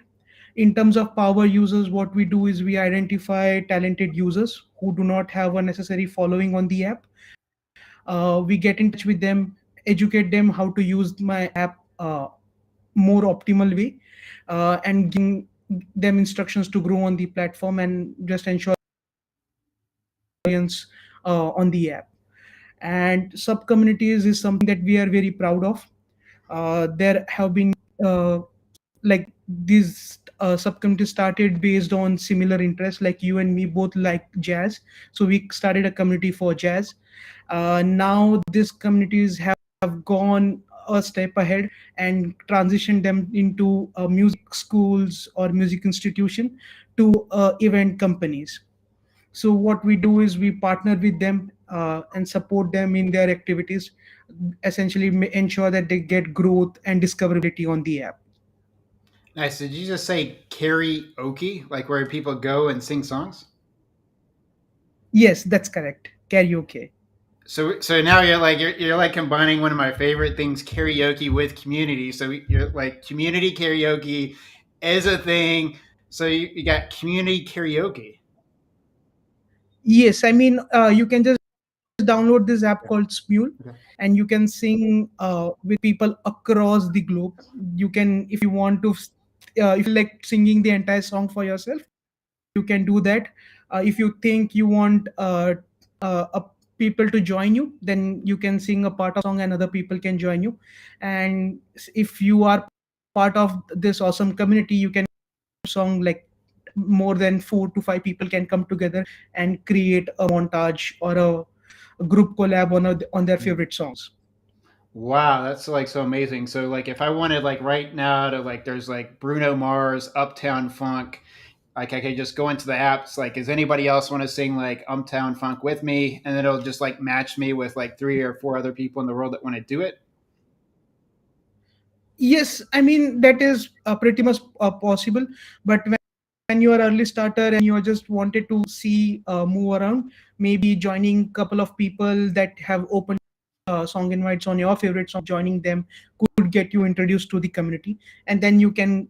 In terms of power users, what we do is we identify talented users who do not have a necessary following on the app. We get in touch with them, educate them how to use my app more optimal way, and giving them instructions to grow on the platform and just ensure on the app. And sub communities is something that we are very proud of. There have been like these sub communities started based on similar interests, like you and me both like jazz, so we started a community for jazz. Now these communities have gone a step ahead and transitioned them into music schools or music institution to event companies. So what we do is we partner with them and support them in their activities, essentially ensure that they get growth and discoverability on the app. Nice. Did you just say karaoke, like where people go and sing songs? Yes, that's correct. Karaoke. So now you're like combining one of my favorite things, karaoke, with community. So you're like community karaoke is a thing. So you got community karaoke. Yes, I mean, you can just download this app Yeah. called Smule, Okay. and you can sing with people across the globe. You can, if you want to, if you like singing the entire song for yourself, you can do that. If you think you want people to join you, then you can sing a part of song and other people can join you. And if you are part of this awesome community, you can song like more than 4 to 5 people can come together and create a montage or a group collab on their favorite songs. Wow, that's like so amazing. So like if I wanted like right now to like there's like Bruno Mars, Uptown Funk, like I could just go into the apps, like does anybody else want to sing like Uptown Funk with me? And then it'll just like match me with like 3 or 4 other people in the world that want to do it. Yes, I mean that is pretty much possible. But when you are early starter and you just wanted to see move around, maybe joining couple of people that have open song invites on your favorite song, joining them could get you introduced to the community, and then you can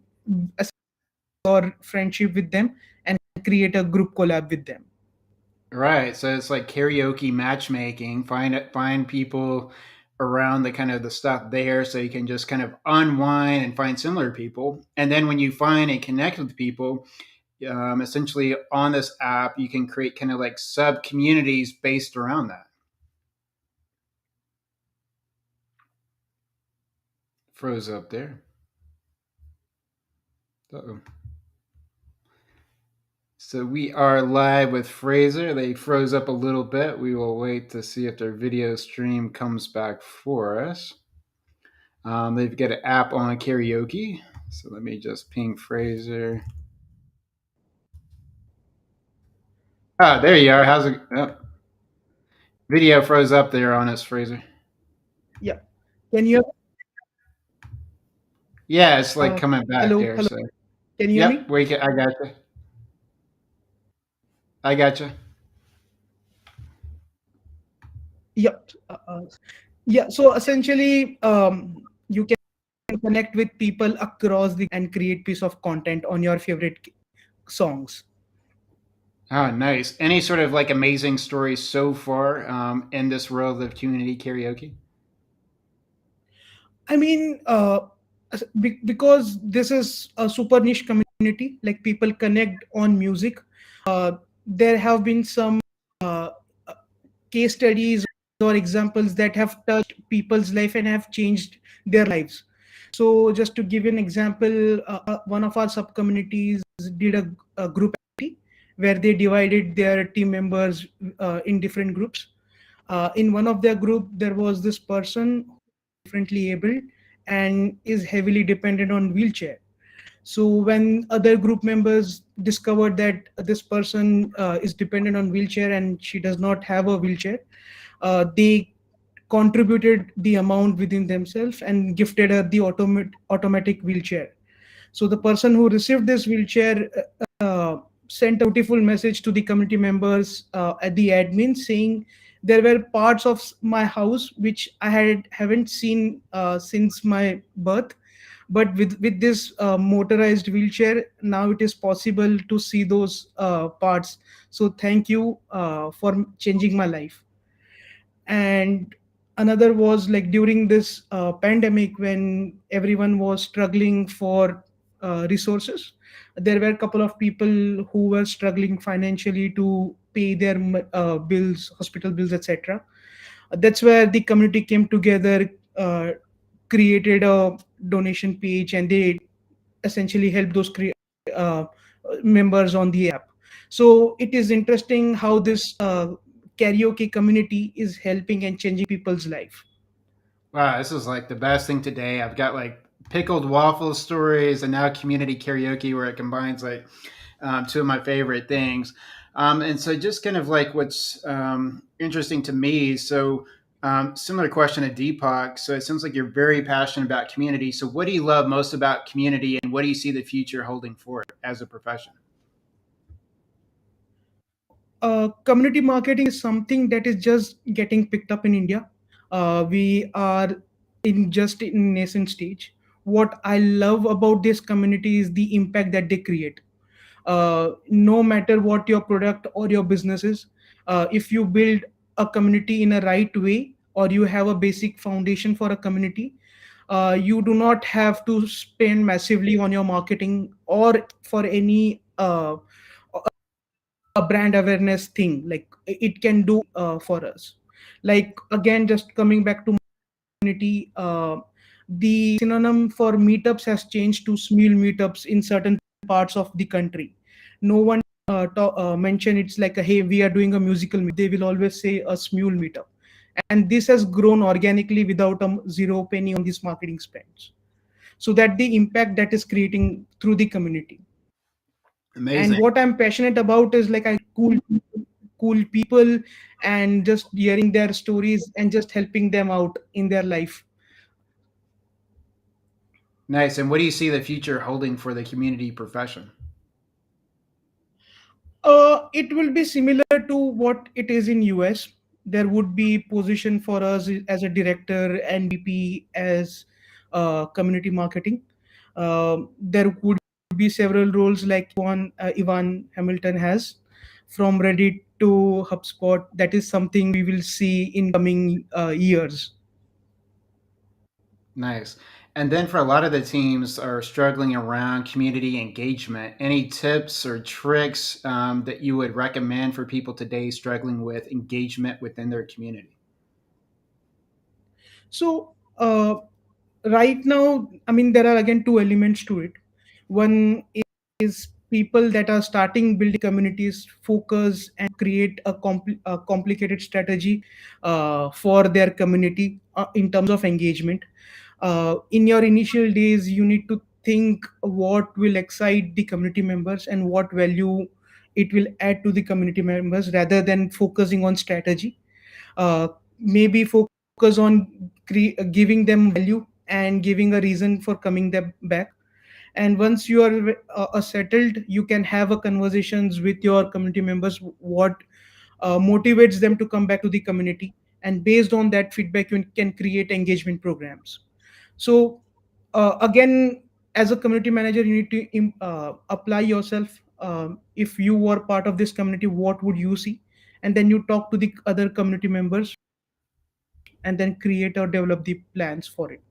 or friendship with them and create a group collab with them. Right. So it's like karaoke matchmaking. Find people around the kind of the stuff there, so you can just kind of unwind and find similar people. And then when you find and connect with people, essentially on this app, you can create kind of like sub communities based around that. Froze up there. Uh-oh. So we are live with Frazer. They froze up a little bit. We will wait to see if their video stream comes back for us. They've got an app on karaoke. So let me just ping Frazer. Ah, there you are. How's it? Oh. Video froze up there on us, Frazer. Yeah. Can you? Yeah, it's like coming back hello, there. hello. So Can you hear yep, me? I got you. I got you. Yep. Yeah, so essentially, you can connect with people across the and create piece of content on your favorite songs. Oh, nice. Any sort of like amazing stories so far in this world of community karaoke? I mean, because this is a super niche community, like people connect on music. There have been some uh, case studies or examples that have touched people's life and have changed their lives. So, just to give you an example, one of our sub communities did a group activity where they divided their team members in different groups. In one of their group, there was this person differently able and is heavily dependent on wheelchair. So when other group members discovered that this person is dependent on wheelchair and she does not have a wheelchair, they contributed the amount within themselves and gifted her the automatic wheelchair. So the person who received this wheelchair sent a beautiful message to the community members at the admin saying there were parts of my house which I haven't seen since my birth, but with this motorized wheelchair now it is possible to see those parts. So thank you for changing my life. And another was like during this pandemic when everyone was struggling for resources, there were a couple of people who were struggling financially to pay their bills, hospital bills, etc. That's where the community came together, created a donation page, and they essentially help those uh, members on the app. So it is interesting how this karaoke community is helping and changing people's life. Wow, this is like the best thing today. I've got like pickled waffle stories and now community karaoke where it combines like two of my favorite things. And so, just kind of like what's interesting to me. So, similar question to Deepak. So, it sounds like you're very passionate about community. So, what do you love most about community, and what do you see the future holding for it as a profession? Community marketing is something that is just getting picked up in India. We are in just in nascent stage. What I love about this community is the impact that they create. No matter what your product or your business is, if you build a community in a right way or you have a basic foundation for a community, you do not have to spend massively on your marketing or for any a brand awareness thing. Like it can do for us. Like again, just coming back to community, the synonym for meetups has changed to Smule meetups in certain parts of the country. No one mention it's like a, hey, we are doing a musical meet. They will always say a Smule meetup, and this has grown organically without a zero penny on these marketing spends. So that the impact that is creating through the community. And Amazing. what I'm passionate about is like I cool people and just hearing their stories and just helping them out in their life. Nice. And what do you see the future holding for the community profession? It will be similar to what it is in US. There would be position for us as a director and VP as community marketing. There would be several roles like one Ivan Hamilton has, from Reddit to HubSpot. That is something we will see in coming years. Nice. And then for a lot of the teams are struggling around community engagement, any tips or tricks that you would recommend for people today struggling with engagement within their community? So right now, I mean, there are again two elements to it. One is people that are starting building communities focus and create a complicated strategy for their community in terms of engagement. In your initial days, you need to think what will excite the community members and what value it will add to the community members rather than focusing on strategy. Maybe focus on giving them value and giving a reason for coming them back. And once you are settled, you can have a conversations with your community members what motivates them to come back to the community, and based on that feedback you can create engagement programs. So again, as a community manager, you need to apply yourself. If you were part of this community, what would you see? And then you talk to the other community members and then create or develop the plans for it.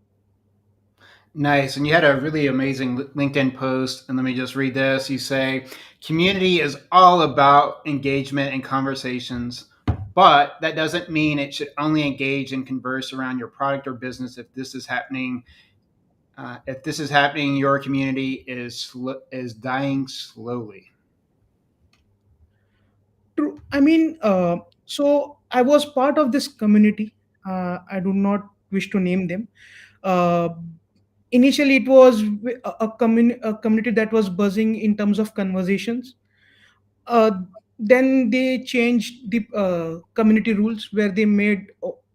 Nice. And you had a really amazing LinkedIn post. And let me just read this. You say, community is all about engagement and conversations, but that doesn't mean it should only engage and converse around your product or business. If this is happening, your community is dying slowly. True. I mean, so I was part of this community. I do not wish to name them. Uh, Initially, it was a community that was buzzing in terms of conversations. Uh, then they changed the community rules where they made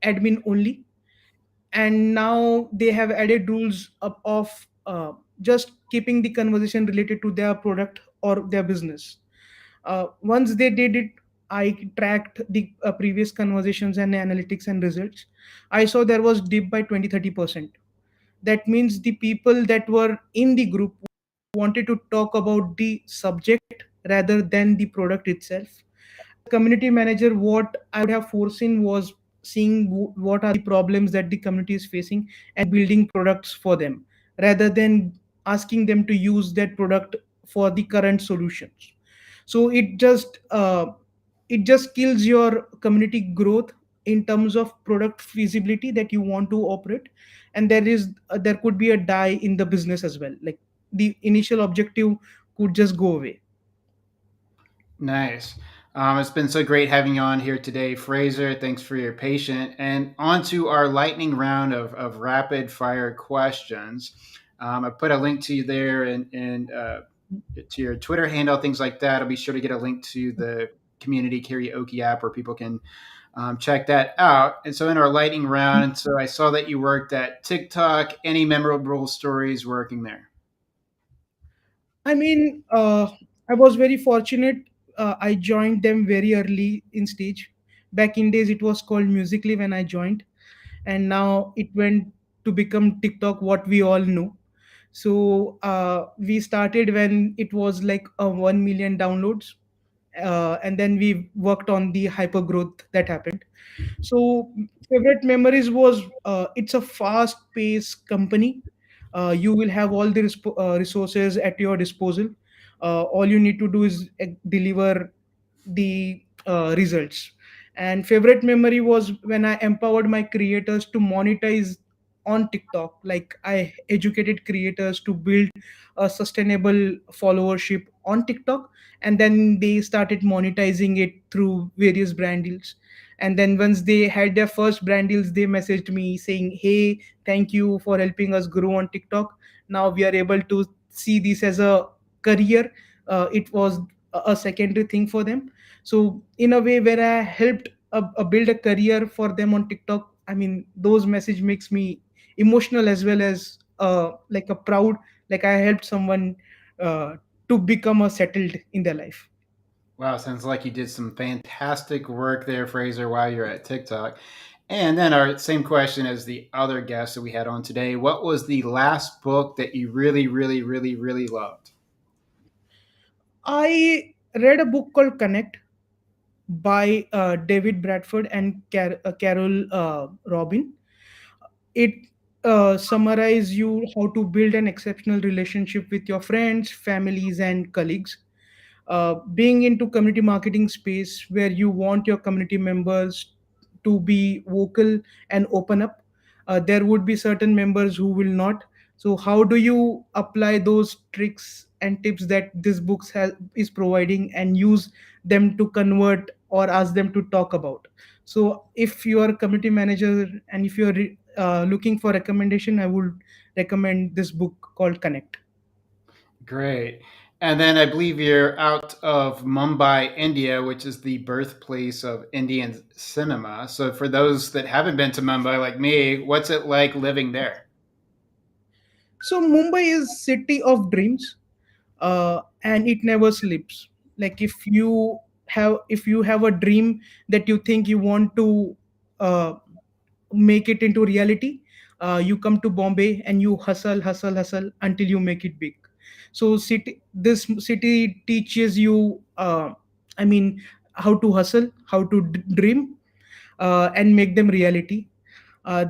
admin only, and now they have added rules of just keeping the conversation related to their product or their business. Once they did it, I tracked the previous conversations and analytics and results. I saw there was dip by 20-30%. That means the people that were in the group wanted to talk about the subject rather than the product itself. Community manager, what I would have foreseen was seeing what are the problems that the community is facing and building products for them rather than asking them to use that product for the current solutions. So it just kills your community growth in terms of product feasibility that you want to operate. And there could be a die in the business as well, like the initial objective could just go away. Nice. It's been so great having you on here today, Frazer. Thanks for your patience. And on to our lightning round of rapid fire questions. I put a link to you there and to your Twitter handle, things like that. I'll be sure to get a link to the community karaoke app where people can check that out. And so in our lightning round, so I saw that you worked at TikTok. Any memorable stories working there? I mean, I was very fortunate. I joined them very early in stage. Back in days, it was called Musically when I joined, and now it went to become TikTok, what we all know. So we started when it was like 1 million downloads, and then we worked on the hyper growth that happened. So favorite memories was it's a fast paced company. You will have all the resources at your disposal. All you need to do is deliver the results. And favorite memory was when I empowered my creators to monetize on TikTok. Like I educated creators to build a sustainable followership on TikTok, and then they started monetizing it through various brand deals. And then once they had their first brand deals, they messaged me saying, hey, thank you for helping us grow on TikTok. Now we are able to see this as a career. It was a secondary thing for them. So in a way where I helped build a career for them on TikTok, I mean, those message makes me emotional as well as like a proud, like I helped someone uh, to become a settled in their life. Wow, sounds like you did some fantastic work there, Frazer, while you're at TikTok. And then our same question as the other guests that we had on today. What was the last book that you really, really, really, really loved? I read a book called Connect by David Bradford and Carol Robin. It summarize you how to build an exceptional relationship with your friends, families, and colleagues. Being into community marketing space where you want your community members to be vocal and open up, there would be certain members who will not. So how do you apply those tricks and tips that this book is providing and use them to convert or ask them to talk about? So if you are a community manager and if you are looking for recommendation, I would recommend this book called Connect. Great. And then I believe you're out of Mumbai, India, which is the birthplace of Indian cinema. So for those that haven't been to Mumbai like me, what's it like living there? So Mumbai is city of dreams, and it never sleeps. Like if you have a dream that you think you want to make it into reality. You come to Bombay and you hustle until you make it big. So this city teaches you, I mean, how to hustle, how to dream, and make them reality.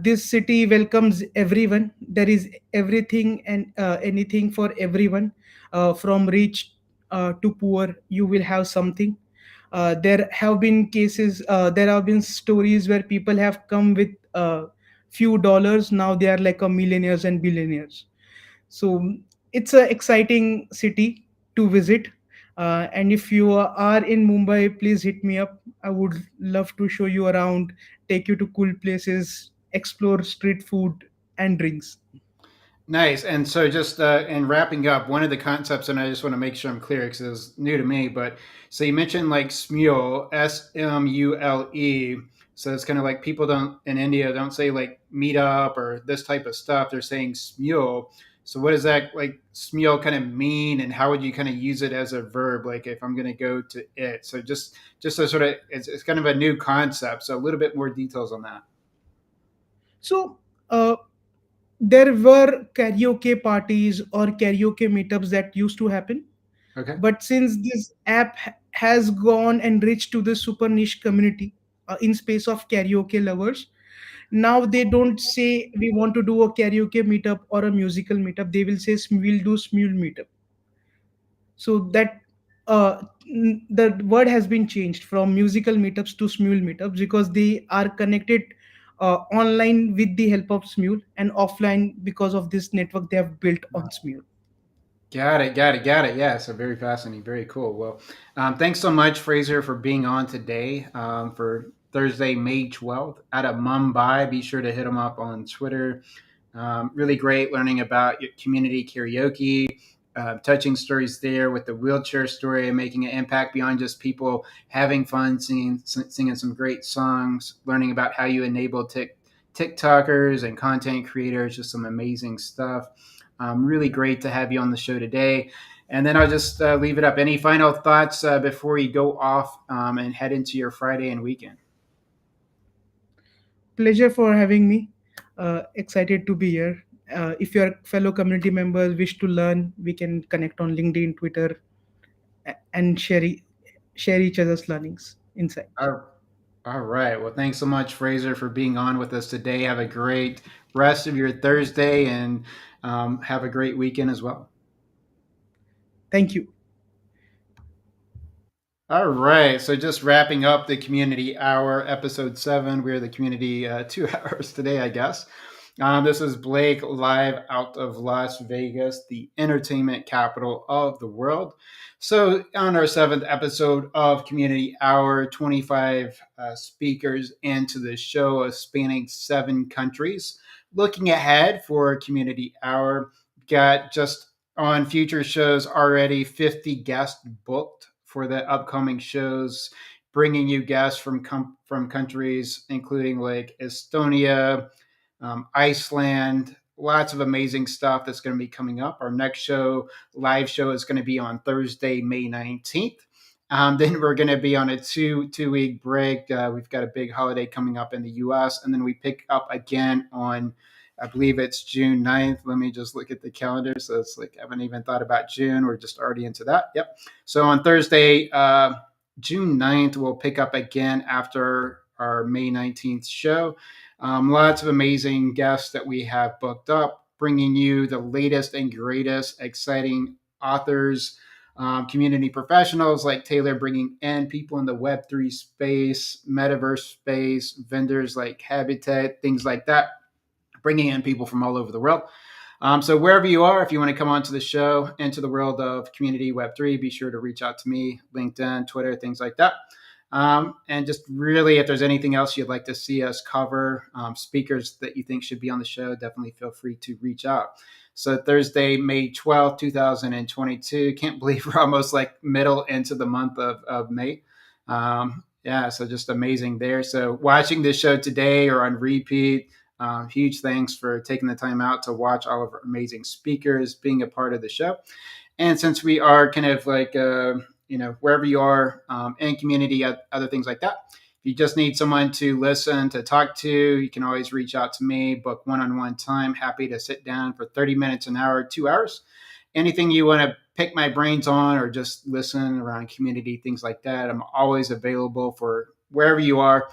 This city welcomes everyone. There is everything and anything for everyone, from rich to poor. You will have something. There have been stories where people have come with few dollars. Now they are like a millionaires and billionaires. So it's a exciting city to visit. And if you are in Mumbai, please hit me up. I would love to show you around, take you to cool places, explore street food and drinks. Nice. And so, just in wrapping up, one of the concepts, and I just want to make sure I'm clear because it's new to me. But so you mentioned like Smule, Smule. So it's kind of like people don't in India don't say like meetup or this type of stuff. They're saying Smule. So what does that like Smule kind of mean, and how would you kind of use it as a verb? Like if I'm going to go to it. So just a sort of it's kind of a new concept. So a little bit more details on that. So there were karaoke parties or karaoke meetups that used to happen. Okay. But since this app has gone and reached to the super niche community in space of karaoke lovers, now they don't say we want to do a karaoke meetup or a musical meetup. They will say we'll do Smule meetup. So that the word has been changed from musical meetups to Smule meetups because they are connected online with the help of Smule, and offline because of this network they have built on Smule. Got it. Yeah, so very fascinating, very cool. Well, thanks so much, Frazer, for being on today for Thursday, May 12th out of Mumbai. Be sure to hit him up on Twitter. Really great learning about your community karaoke, touching stories there with the wheelchair story and making an impact beyond just people having fun, singing some great songs, learning about how you enable TikTokers and content creators, just some amazing stuff. Really great to have you on the show today. And then I'll just leave it up. Any final thoughts before you go off and head into your Friday and weekend? Pleasure for having me. Excited to be here. If your fellow community members wish to learn, we can connect on LinkedIn, Twitter, and share each other's learnings, insights. All right. Well, thanks so much, Frazer, for being on with us today. Have a great rest of your Thursday and have a great weekend as well. Thank you. All right. So just wrapping up the community hour, episode 7. We're the community 2 hours today, I guess. This is Blake live out of Las Vegas, the entertainment capital of the world. So on our 7th episode of Community Hour, 25 speakers into the show spanning 7 countries. Looking ahead for Community Hour, got just on future shows already 50 guests booked for the upcoming shows, bringing you guests from countries including like Estonia, Iceland, lots of amazing stuff that's going to be coming up. Our next live show, is going to be on Thursday, May 19th. Then we're going to be on a two-week break. We've got a big holiday coming up in the U.S., and then we pick up again on, I believe it's June 9th. Let me just look at the calendar. So it's like, I haven't even thought about June. We're just already into that. Yep. So on Thursday, June 9th, we'll pick up again after our May 19th show. Lots of amazing guests that we have booked up, bringing you the latest and greatest exciting authors, community professionals like Taylor, bringing in people in the Web3 space, Metaverse space, vendors like Habitate, things like that, bringing in people from all over the world. So wherever you are, if you want to come onto the show, into the world of community Web3, be sure to reach out to me, LinkedIn, Twitter, things like that. And just really, if there's anything else you'd like to see us cover, speakers that you think should be on the show, definitely feel free to reach out. So Thursday, May 12th, 2022. Can't believe we're almost like middle into the month of May. Yeah, so just amazing there. So watching this show today or on repeat, huge thanks for taking the time out to watch all of our amazing speakers, being a part of the show. And since we are kind of like, wherever you are in community, other things like that, If you just need someone to listen, to talk to, you can always reach out to me, book one-on-one time. Happy to sit down for 30 minutes, an hour, 2 hours. Anything you want to pick my brains on or just listen around community, things like that, I'm always available for wherever you are.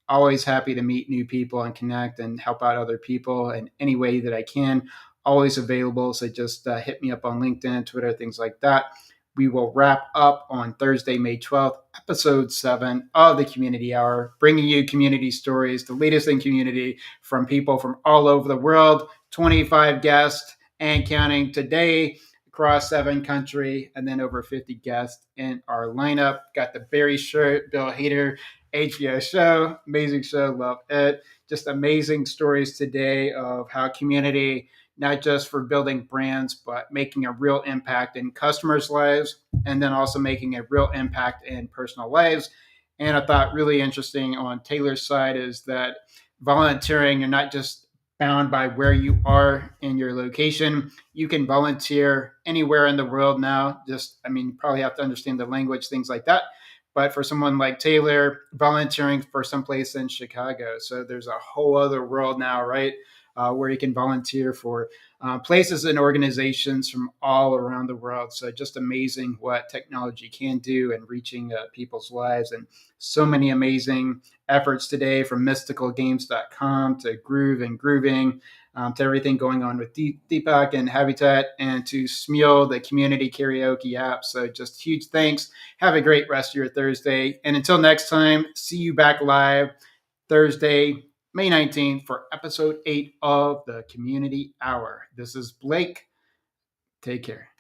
Always happy to meet new people and connect and help out other people in any way that I can. Always available. So just hit me up on LinkedIn, Twitter, things like that. We will wrap up on Thursday, May 12th, episode 7 of the Community Hour, bringing you community stories, the latest in community from people from all over the world, 25 guests and counting today across 7 countries, and then over 50 guests in our lineup. Got the Barry shirt, Bill Hader, HBO show, amazing show, love it. Just amazing stories today of how community, not just for building brands, but making a real impact in customers' lives, and then also making a real impact in personal lives. And I thought really interesting on Taylor's side is that volunteering, you're not just bound by where you are in your location. You can volunteer anywhere in the world now. You probably have to understand the language, things like that. But for someone like Taylor, volunteering for someplace in Chicago. So there's a whole other world now, right? Where you can volunteer for places and organizations from all around the world. So just amazing what technology can do in reaching people's lives. And so many amazing efforts today, from mythicalgames.com to Groove and Grooving, to everything going on with Deepak and Habitate, and to Smule, the community karaoke app. So just huge thanks. Have a great rest of your Thursday. And until next time, see you back live Thursday, May 19th for episode 8 of the Community Hour. This is Blake. Take care.